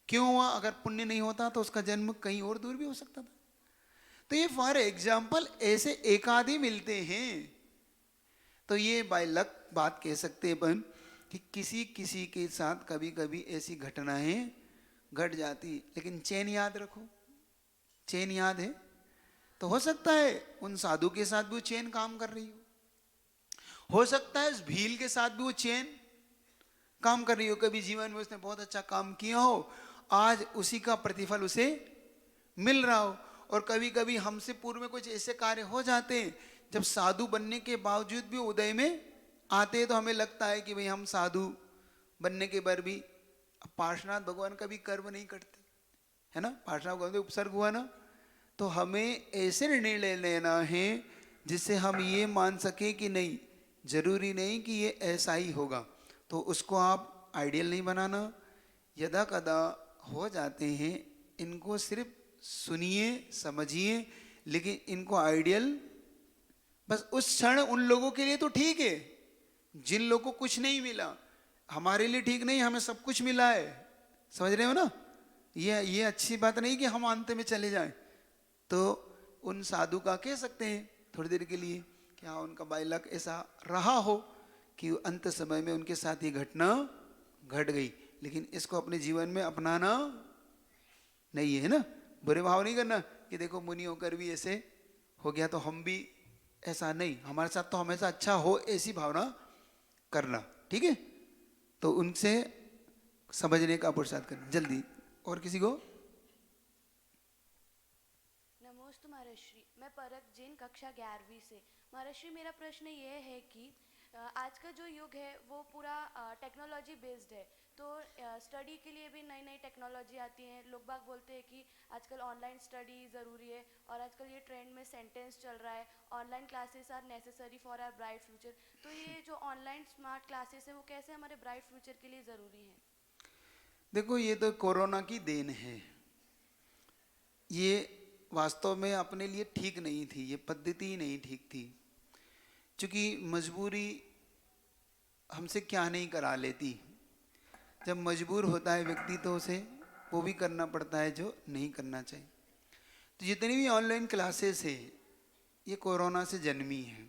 क्यों हुआ? अगर पुण्य नहीं होता तो उसका जन्म कहीं और दूर भी हो सकता था। तो ये फॉर एग्जाम्पल ऐसे एक आधे मिलते हैं। तो ये बाय लक बात कह सकते हैं अपन कि किसी किसी के साथ कभी कभी ऐसी घटनाएं घट जाती। लेकिन चेन याद रखो, चेन याद है तो हो सकता है उन साधु के साथ भी वो चेन काम कर रही हो सकता है उस भील के साथ भी वो चेन काम कर रही हो। कभी जीवन में उसने बहुत अच्छा काम किया हो, आज उसी का प्रतिफल उसे मिल रहा हो। और कभी कभी हमसे पूर्व में कुछ ऐसे कार्य हो जाते हैं जब साधु बनने के बावजूद भी उदय में आते हैं, तो हमें लगता है कि भाई हम साधु बनने के बाद भी पार्श्वनाथ भगवान का भी कर्म नहीं करते, है ना? पार्श्वनाथ भगवान का उपसर्ग हुआ ना, तो हमें ऐसे निर्णय लेना है जिससे हम ये मान सके कि नहीं, जरूरी नहीं कि ये ऐसा ही होगा। तो उसको आप आइडियल नहीं बनाना। यदा कदा हो जाते हैं, इनको सिर्फ सुनिए समझिए, लेकिन इनको आइडियल बस उस क्षण उन लोगों के लिए तो ठीक है जिन लोगों को कुछ नहीं मिला। हमारे लिए ठीक नहीं, हमें सब कुछ मिला है, समझ रहे हो ना? ये अच्छी बात नहीं कि हम अंत में चले जाएं। तो उन साधु का कह सकते हैं थोड़ी देर के लिए कि हाँ, उनका बाय लक ऐसा रहा हो कि अंत समय में उनके साथ ये घटना घट गई। लेकिन इसको अपने जीवन में अपनाना नहीं है ना, बुरे भाव नहीं करना कि देखो मुनि होकर भी ऐसे हो गया तो हम भी ऐसा नहीं, हमारे साथ तो हमेशा अच्छा हो, ऐसी भावना करना, ठीक है? तो उनसे समझने का पुरुषार्थ करना जल्दी। और किसी को? नमोस्तु महर्षि, मैं परक जैन कक्षा 11वीं से। महर्षि मेरा प्रश्न ये है कि आज का जो युग है वो पूरा टेक्नोलॉजी बेस्ड है, तो स्टडी के लिए भी नई नई टेक्नोलॉजी आती है। लोग बाग बोलते हैं कि आजकल ऑनलाइन स्टडी ज़रूरी है, और आजकल ये ट्रेंड में सेंटेंस चल रहा है, online classes are necessary for our bright future. तो ये जो ऑनलाइन स्मार्ट क्लासेस है वो कैसे हमारे ब्राइट फ्यूचर के लिए ज़रूरी है? देखो, ये तो कोरोना की देन है। ये वास्तव में अपने लिए ठीक नहीं थी, ये पद्धति ही नहीं ठीक थी, क्योंकि मजबूरी हमसे क्या नहीं करा लेती। जब मजबूर होता है व्यक्ति तो उसे वो भी करना पड़ता है जो नहीं करना चाहिए। तो जितनी भी ऑनलाइन क्लासेस है ये कोरोना से जन्मी है,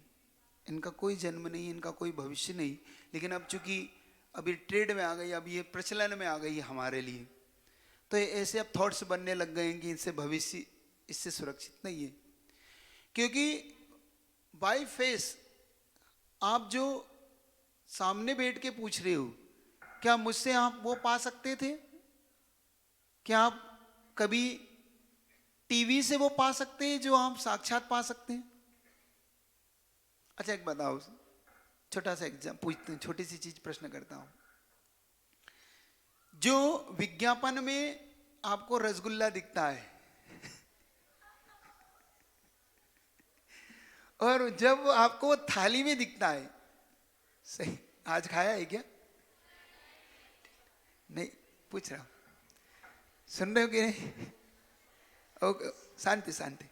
इनका कोई जन्म नहीं, इनका कोई भविष्य नहीं। लेकिन अब चूंकि अभी ट्रेड में आ गई, अब ये प्रचलन में आ गई है हमारे लिए, तो ऐसे अब थॉट्स बनने लग गए हैं कि इससे भविष्य इससे सुरक्षित नहीं है। क्योंकि बाय फेस आप जो सामने बैठ के पूछ रहे हो, क्या मुझसे आप वो पा सकते थे? क्या आप कभी टीवी से वो पा सकते हैं जो आप साक्षात पा सकते हैं? अच्छा एक बताओ, छोटा सा एग्जाम पूछते हैं, छोटी सी चीज प्रश्न करता हूं। जो विज्ञापन में आपको रसगुल्ला दिखता है और जब आपको थाली में दिखता है, सही आज खाया है क्या? नहीं, पूछ रहा हूं, सुन रहे हो कि नहीं? ओके, शांति शांति।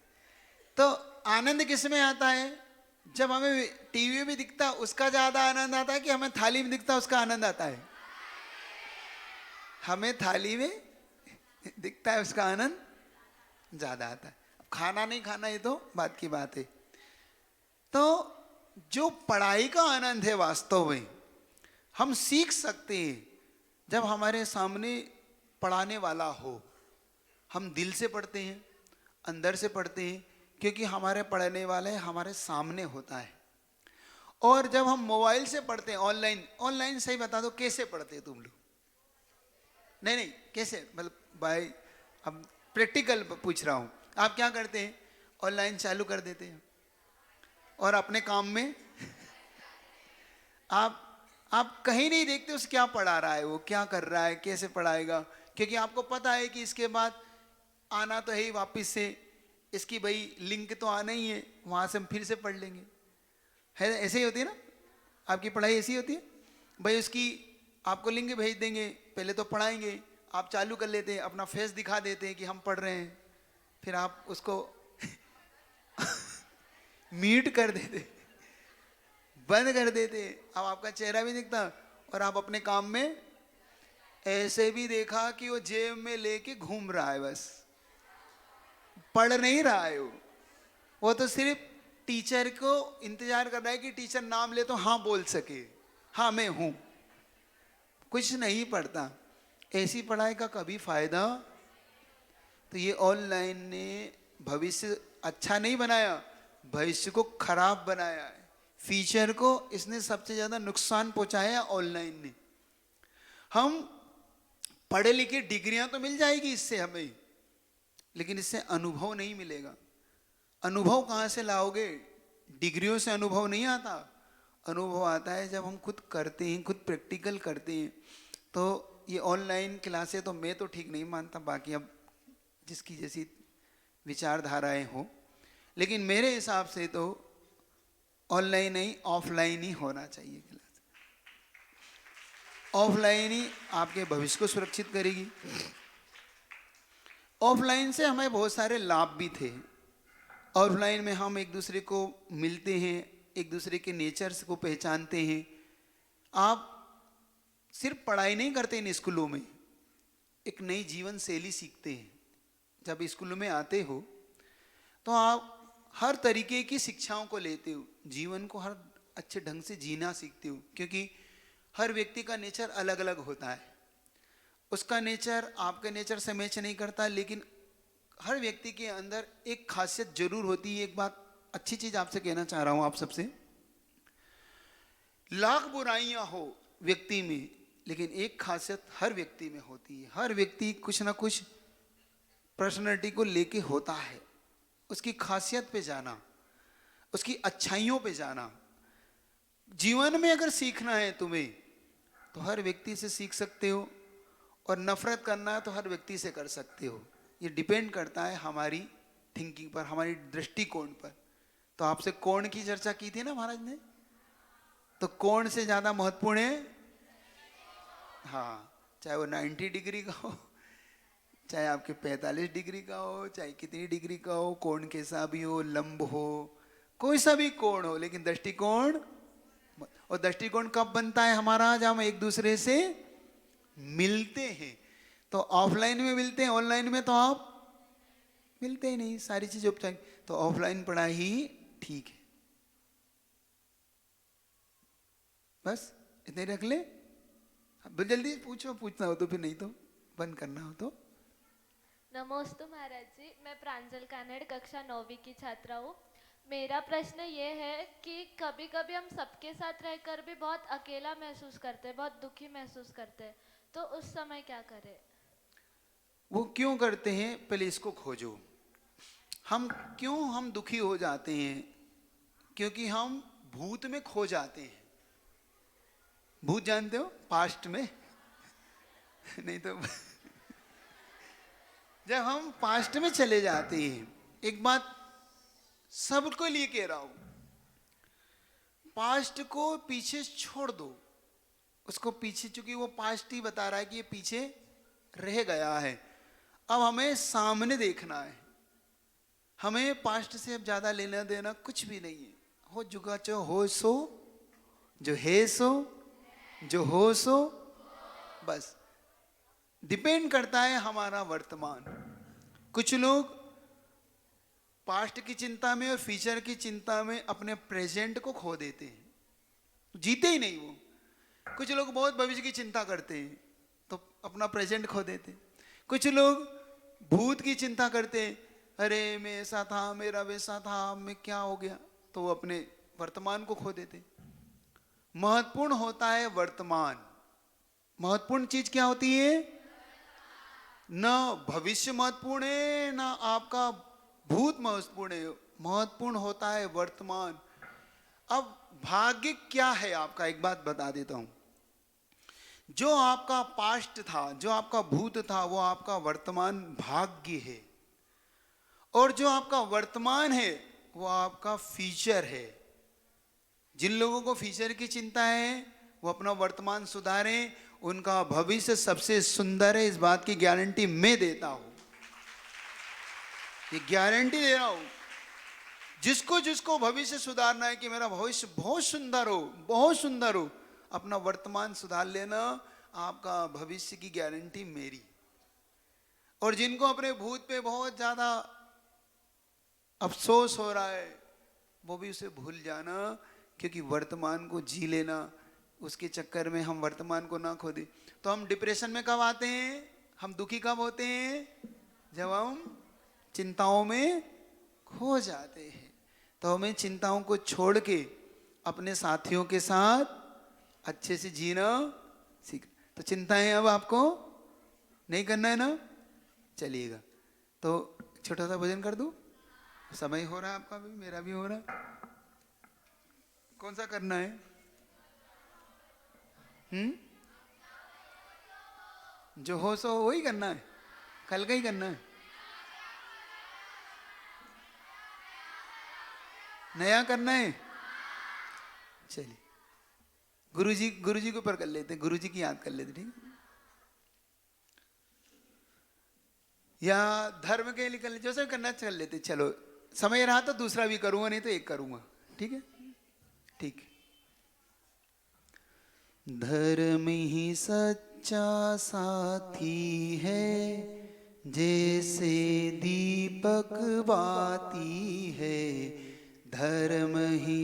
तो आनंद किस में आता है? जब हमें टीवी में दिखता उसका ज्यादा आनंद आता है कि हमें थाली में दिखता उसका आनंद आता है? हमें थाली में दिखता है, उसका आनंद ज्यादा आता है। खाना नहीं खाना ये तो बात की बात है। तो जो पढ़ाई का आनंद है वास्तव में हम सीख सकते हैं जब हमारे सामने पढ़ाने वाला हो। हम दिल से पढ़ते हैं, अंदर से पढ़ते हैं, क्योंकि हमारे पढ़ने वाले हमारे सामने होता है। और जब हम मोबाइल से पढ़ते हैं, ऑनलाइन सही बता दो कैसे पढ़ते हैं तुम लोग? नहीं कैसे, मतलब भाई अब प्रैक्टिकल पूछ रहा हूँ। आप क्या करते हैं? ऑनलाइन चालू कर देते हैं और अपने काम में आप कहीं नहीं देखते उस क्या पढ़ा रहा है, वो क्या कर रहा है, कैसे पढ़ाएगा, क्योंकि आपको पता है कि इसके बाद आना तो है ही वापस से, इसकी भाई लिंक तो आना ही है, वहाँ से हम फिर से पढ़ लेंगे। है ऐसे ही होती है ना, आपकी पढ़ाई ऐसी होती है भाई। उसकी आपको लिंक भेज देंगे, पहले तो पढ़ाएंगे, आप चालू कर लेते हैं, अपना फेस दिखा देते हैं कि हम पढ़ रहे हैं, फिर आप उसको म्यूट कर देते, बंद कर देते। अब आपका चेहरा भी दिखता और आप अपने काम में ऐसे भी देखा कि वो जेब में लेके घूम रहा है, बस पढ़ नहीं रहा है वो तो सिर्फ टीचर को इंतजार कर रहा है कि टीचर नाम ले तो हाँ बोल सके, हाँ मैं हूं, कुछ नहीं पढ़ता। ऐसी पढ़ाई का कभी फायदा? तो ये ऑनलाइन ने भविष्य अच्छा नहीं बनाया, भविष्य को खराब बनाया है। फ्यूचर को इसने सबसे ज्यादा नुकसान पहुंचाया ऑनलाइन ने। हम पढ़े लिखे, डिग्रियां तो मिल जाएगी इससे हमें, लेकिन इससे अनुभव नहीं मिलेगा। अनुभव कहाँ से लाओगे? डिग्रियों से अनुभव नहीं आता। अनुभव आता है जब हम खुद करते हैं, खुद प्रैक्टिकल करते हैं। तो ये ऑनलाइन क्लासें तो मैं तो ठीक नहीं मानता, बाकी अब जिसकी जैसी विचारधाराएं हो, लेकिन मेरे हिसाब से तो ऑनलाइन नहीं ऑफलाइन ही होना चाहिए क्लास। ऑफलाइन ही आपके भविष्य को सुरक्षित करेगी। ऑफलाइन से हमें बहुत सारे लाभ भी थे। ऑफलाइन में हम एक दूसरे को मिलते हैं, एक दूसरे के नेचर्स को पहचानते हैं। आप सिर्फ पढ़ाई नहीं करते इन स्कूलों में, एक नई जीवन शैली सीखते हैं। जब स्कूलों में आते हो तो आप हर तरीके की शिक्षाओं को लेते हो, जीवन को हर अच्छे ढंग से जीना सीखते हो, क्योंकि हर व्यक्ति का नेचर अलग अलग होता है। उसका नेचर आपके नेचर से मैच नहीं करता, लेकिन हर व्यक्ति के अंदर एक खासियत जरूर होती है। एक बात अच्छी चीज आपसे कहना चाह रहा हूं आप सबसे, लाख बुराइयां हो व्यक्ति में, लेकिन एक खासियत हर व्यक्ति में होती है। हर व्यक्ति कुछ ना कुछ पर्सनैलिटी को लेके होता है। उसकी खासियत पे जाना, उसकी अच्छाइयों पे जाना। जीवन में अगर सीखना है तुम्हें तो हर व्यक्ति से सीख सकते हो, और नफरत करना है तो हर व्यक्ति से कर सकते हो। ये डिपेंड करता है हमारी थिंकिंग पर, हमारी दृष्टिकोण पर। तो आपसे कोण की चर्चा की थी ना महाराज ने, तो कोण से ज्यादा महत्वपूर्ण है, हाँ, चाहे वो 90 डिग्री का हो, चाहे आपके 45 डिग्री का हो, चाहे कितनी डिग्री का हो, कोण कैसा भी हो, लंब हो, कोई सा भी कोण हो, लेकिन दृष्टिकोण। और दृष्टिकोण कब बनता है हमारा? जब हम एक दूसरे से मिलते हैं। तो ऑफलाइन में मिलते हैं, ऑनलाइन में तो आप मिलते ही नहीं, सारी चीजें उपचारिक। तो ऑफलाइन पढ़ाई ही ठीक है। बस इतने रख ले। जल्दी पूछो, पूछना हो तो, फिर नहीं तो बंद करना हो तो। नमोस्तु महाराज जी, मैं प्रांजल कानड़ कक्षा 9वीं की छात्रा हूँ। मेरा प्रश्न ये है कि कभी कभी हम सबके साथ रहकर भी बहुत अकेला महसूस करते हैं, बहुत दुखी महसूस करते हैं, तो उस समय क्या करें? वो क्यों करते हैं, पहले इसको खोजो। हम दुखी हो जाते हैं क्योंकि हम भूत में खो जाते हैं। भूत जानते हो, पास्ट में नहीं तो जब हम पास्ट में चले जाते हैं, एक बात सबको लिए कह रहा हूं, पास्ट को पीछे छोड़ दो, उसको पीछे, चूंकि वो पास्ट ही बता रहा है कि ये पीछे रह गया है। अब हमें सामने देखना है। हमें पास्ट से अब ज्यादा लेना देना कुछ भी नहीं है। हो जुगा चो हो सो, जो है सो, जो हो सो, बस। डिपेंड करता है हमारा वर्तमान। कुछ लोग पास्ट की चिंता में और फ्यूचर की चिंता में अपने प्रेजेंट को खो देते हैं, जीते ही नहीं वो। कुछ लोग बहुत भविष्य की चिंता करते हैं तो अपना प्रेजेंट खो देते। कुछ लोग भूत की चिंता करते हैं, अरे मैं ऐसा था, मेरा वैसा था, मैं क्या हो गया, तो वो अपने वर्तमान को खो देते। महत्वपूर्ण होता है वर्तमान। महत्वपूर्ण चीज क्या होती है? न भविष्य महत्वपूर्ण है, न आपका भूत महत्वपूर्ण है, महत्वपूर्ण होता है वर्तमान। अब भाग्य क्या है आपका, एक बात बता देता हूं। जो आपका पास्ट था, जो आपका भूत था, वो आपका वर्तमान भाग्य है, और जो आपका वर्तमान है वो आपका फ्यूचर है। जिन लोगों को फ्यूचर की चिंता है वो अपना वर्तमान सुधारें, उनका भविष्य सबसे सुंदर है, इस बात की गारंटी मैं देता हूं। ये गारंटी दे रहा हूं। जिसको जिसको भविष्य सुधारना है कि मेरा भविष्य बहुत सुंदर हो, बहुत सुंदर हो, अपना वर्तमान सुधार लेना, आपका भविष्य की गारंटी मेरी। और जिनको अपने भूत पे बहुत ज्यादा अफसोस हो रहा है, वो भी उसे भूल जाना, क्योंकि वर्तमान को जी लेना। उसके चक्कर में हम वर्तमान को ना खो दे। तो हम डिप्रेशन में कब आते हैं, हम दुखी कब होते हैं? जब हम चिंताओं में खो जाते हैं। तो हमें चिंताओं को छोड़ के अपने साथियों के साथ अच्छे से जीना सीख। तो चिंताएं अब आपको नहीं करना है ना? चलिएगा, तो छोटा सा भजन कर दूं? समय हो रहा है आपका भी, मेरा भी हो रहा है। कौन सा करना है? जो हो सो वही करना है, कल का ही करना है। नया करना है। चलिए गुरुजी के ऊपर कर लेते हैं, गुरुजी की याद कर लेते, ठीक है? या धर्म के लिए कर लेते, जो सब करना चल लेते। चलो समय रहा तो दूसरा भी करूंगा, नहीं तो एक करूंगा, ठीक है? ठीक। धर्म ही सच्चा साथी है, जैसे दीपक बाती है। धर्म ही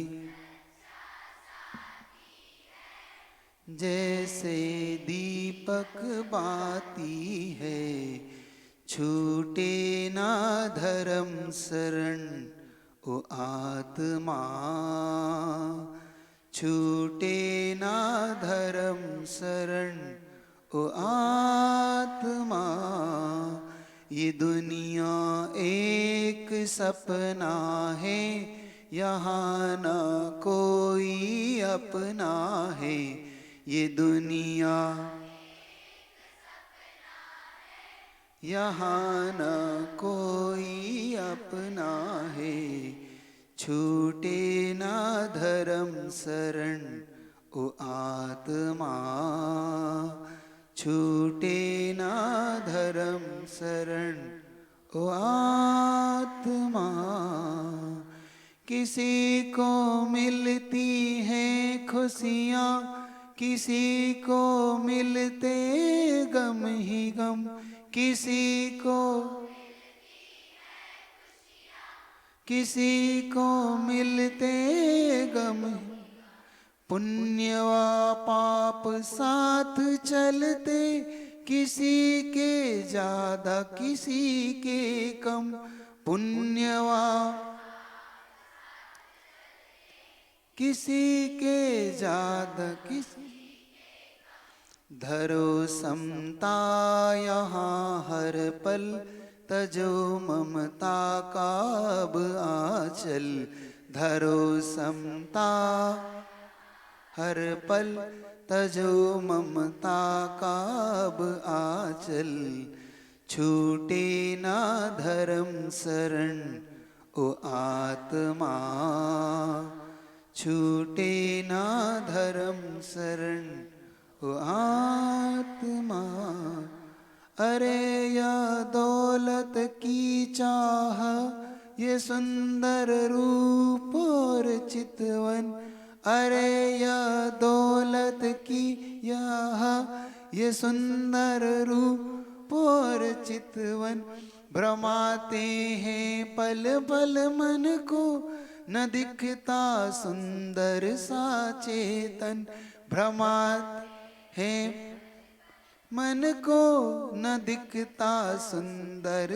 जैसे दीपक बाती है, छूटे ना धर्म शरण ओ आत्मा, छूटे ना धर्म शरण ओ आत्मा। ये दुनिया एक सपना है, यहाँ ना कोई अपना है। ये दुनिया यहाँ न कोई अपना है, छूटे ना धर्म शरण ओ आत्मा, छूटे ना धर्म शरण ओ आत्मा। किसी को मिलती हैं खुशियाँ, किसी को मिलते गम ही गम, किसी को मिलते गम। पुण्य व पाप साथ चलते, किसी के ज्यादा किसी के कम। पुण्य व किसी के ज्यादा किसी। धरो समता यहाँ हर पल, तजो ममता का अब आंचल। धरो समता हर पल, तजो ममता का अब आंचल। छूटे ना धर्म शरण ओ आत्मा, छूटे ना धर्म शरण ओ आत्मा। अरे या दौलत की चाह, ये सुंदर रूप और चितवन। अरे या दौलत की यह ये सुंदर रूप और चितवन, भ्रमाते हैं पल पल मन को, न दिखता सुंदर सा चेतन, भ्रमात है मन को, न दिखता सुंदर।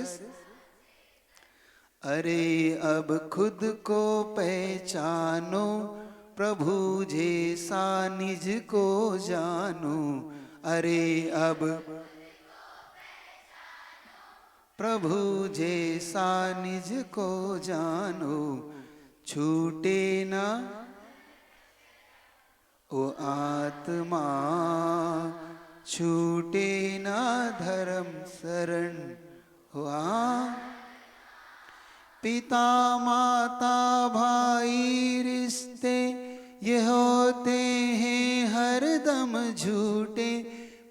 अरे अब खुद को पहचानो, प्रभु जैसा निज को जानो। अरे अब प्रभु जैसा निज को जानो, छूटे ना ओ आत्मा, छूटे ना धर्म शरण हुआ। पिता माता भाई रिश्ते ये होते हैं हरदम झूठे,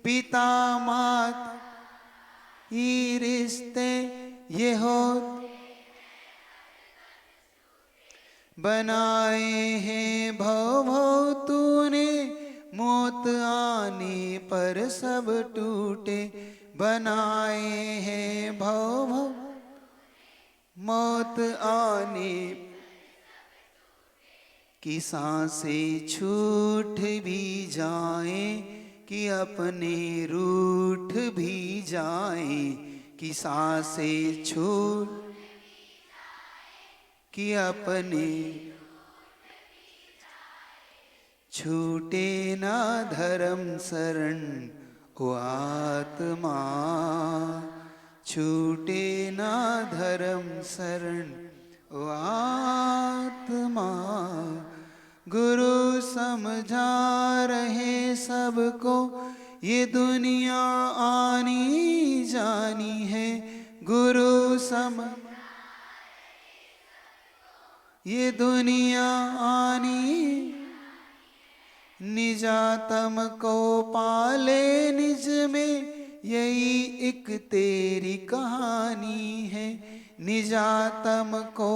पिता माता ये रिश्ते ये हो बनाए हैं भव भव तूने, मौत आने पर सब टूटे, बनाए हैं भव भव मौत आने की सांसें छूट भी जाएं, कि अपने रूठ भी जाएं, कि सांसें छूट कि अपने छूटे ना धर्म शरण ओ आत्मा, छूटे ना धर्म शरण ओ आत्मा। गुरु समझा रहे सबको, ये दुनिया आनी जानी है, गुरु समझ ये दुनिया आनी, निजातम को पाले निज में, यही एक तेरी कहानी है, निजातम को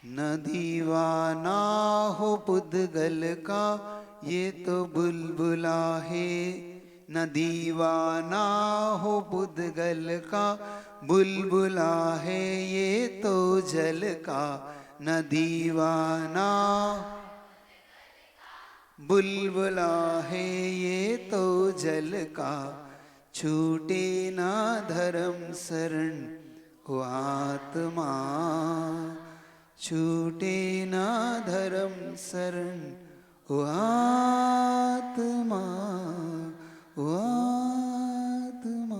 न दीवाना हो पुद्गल का, ये तो बुलबुला है, न दीवाना हो पुद्गल का, बुलबुला है ये तो जल का, न दीवाना बुलबुला है ये तो जल का, छूटे ना धर्म शरण ओ आत्मा, छूटे ना धर्म शरण ओ आत्मा, ओ आत्मा।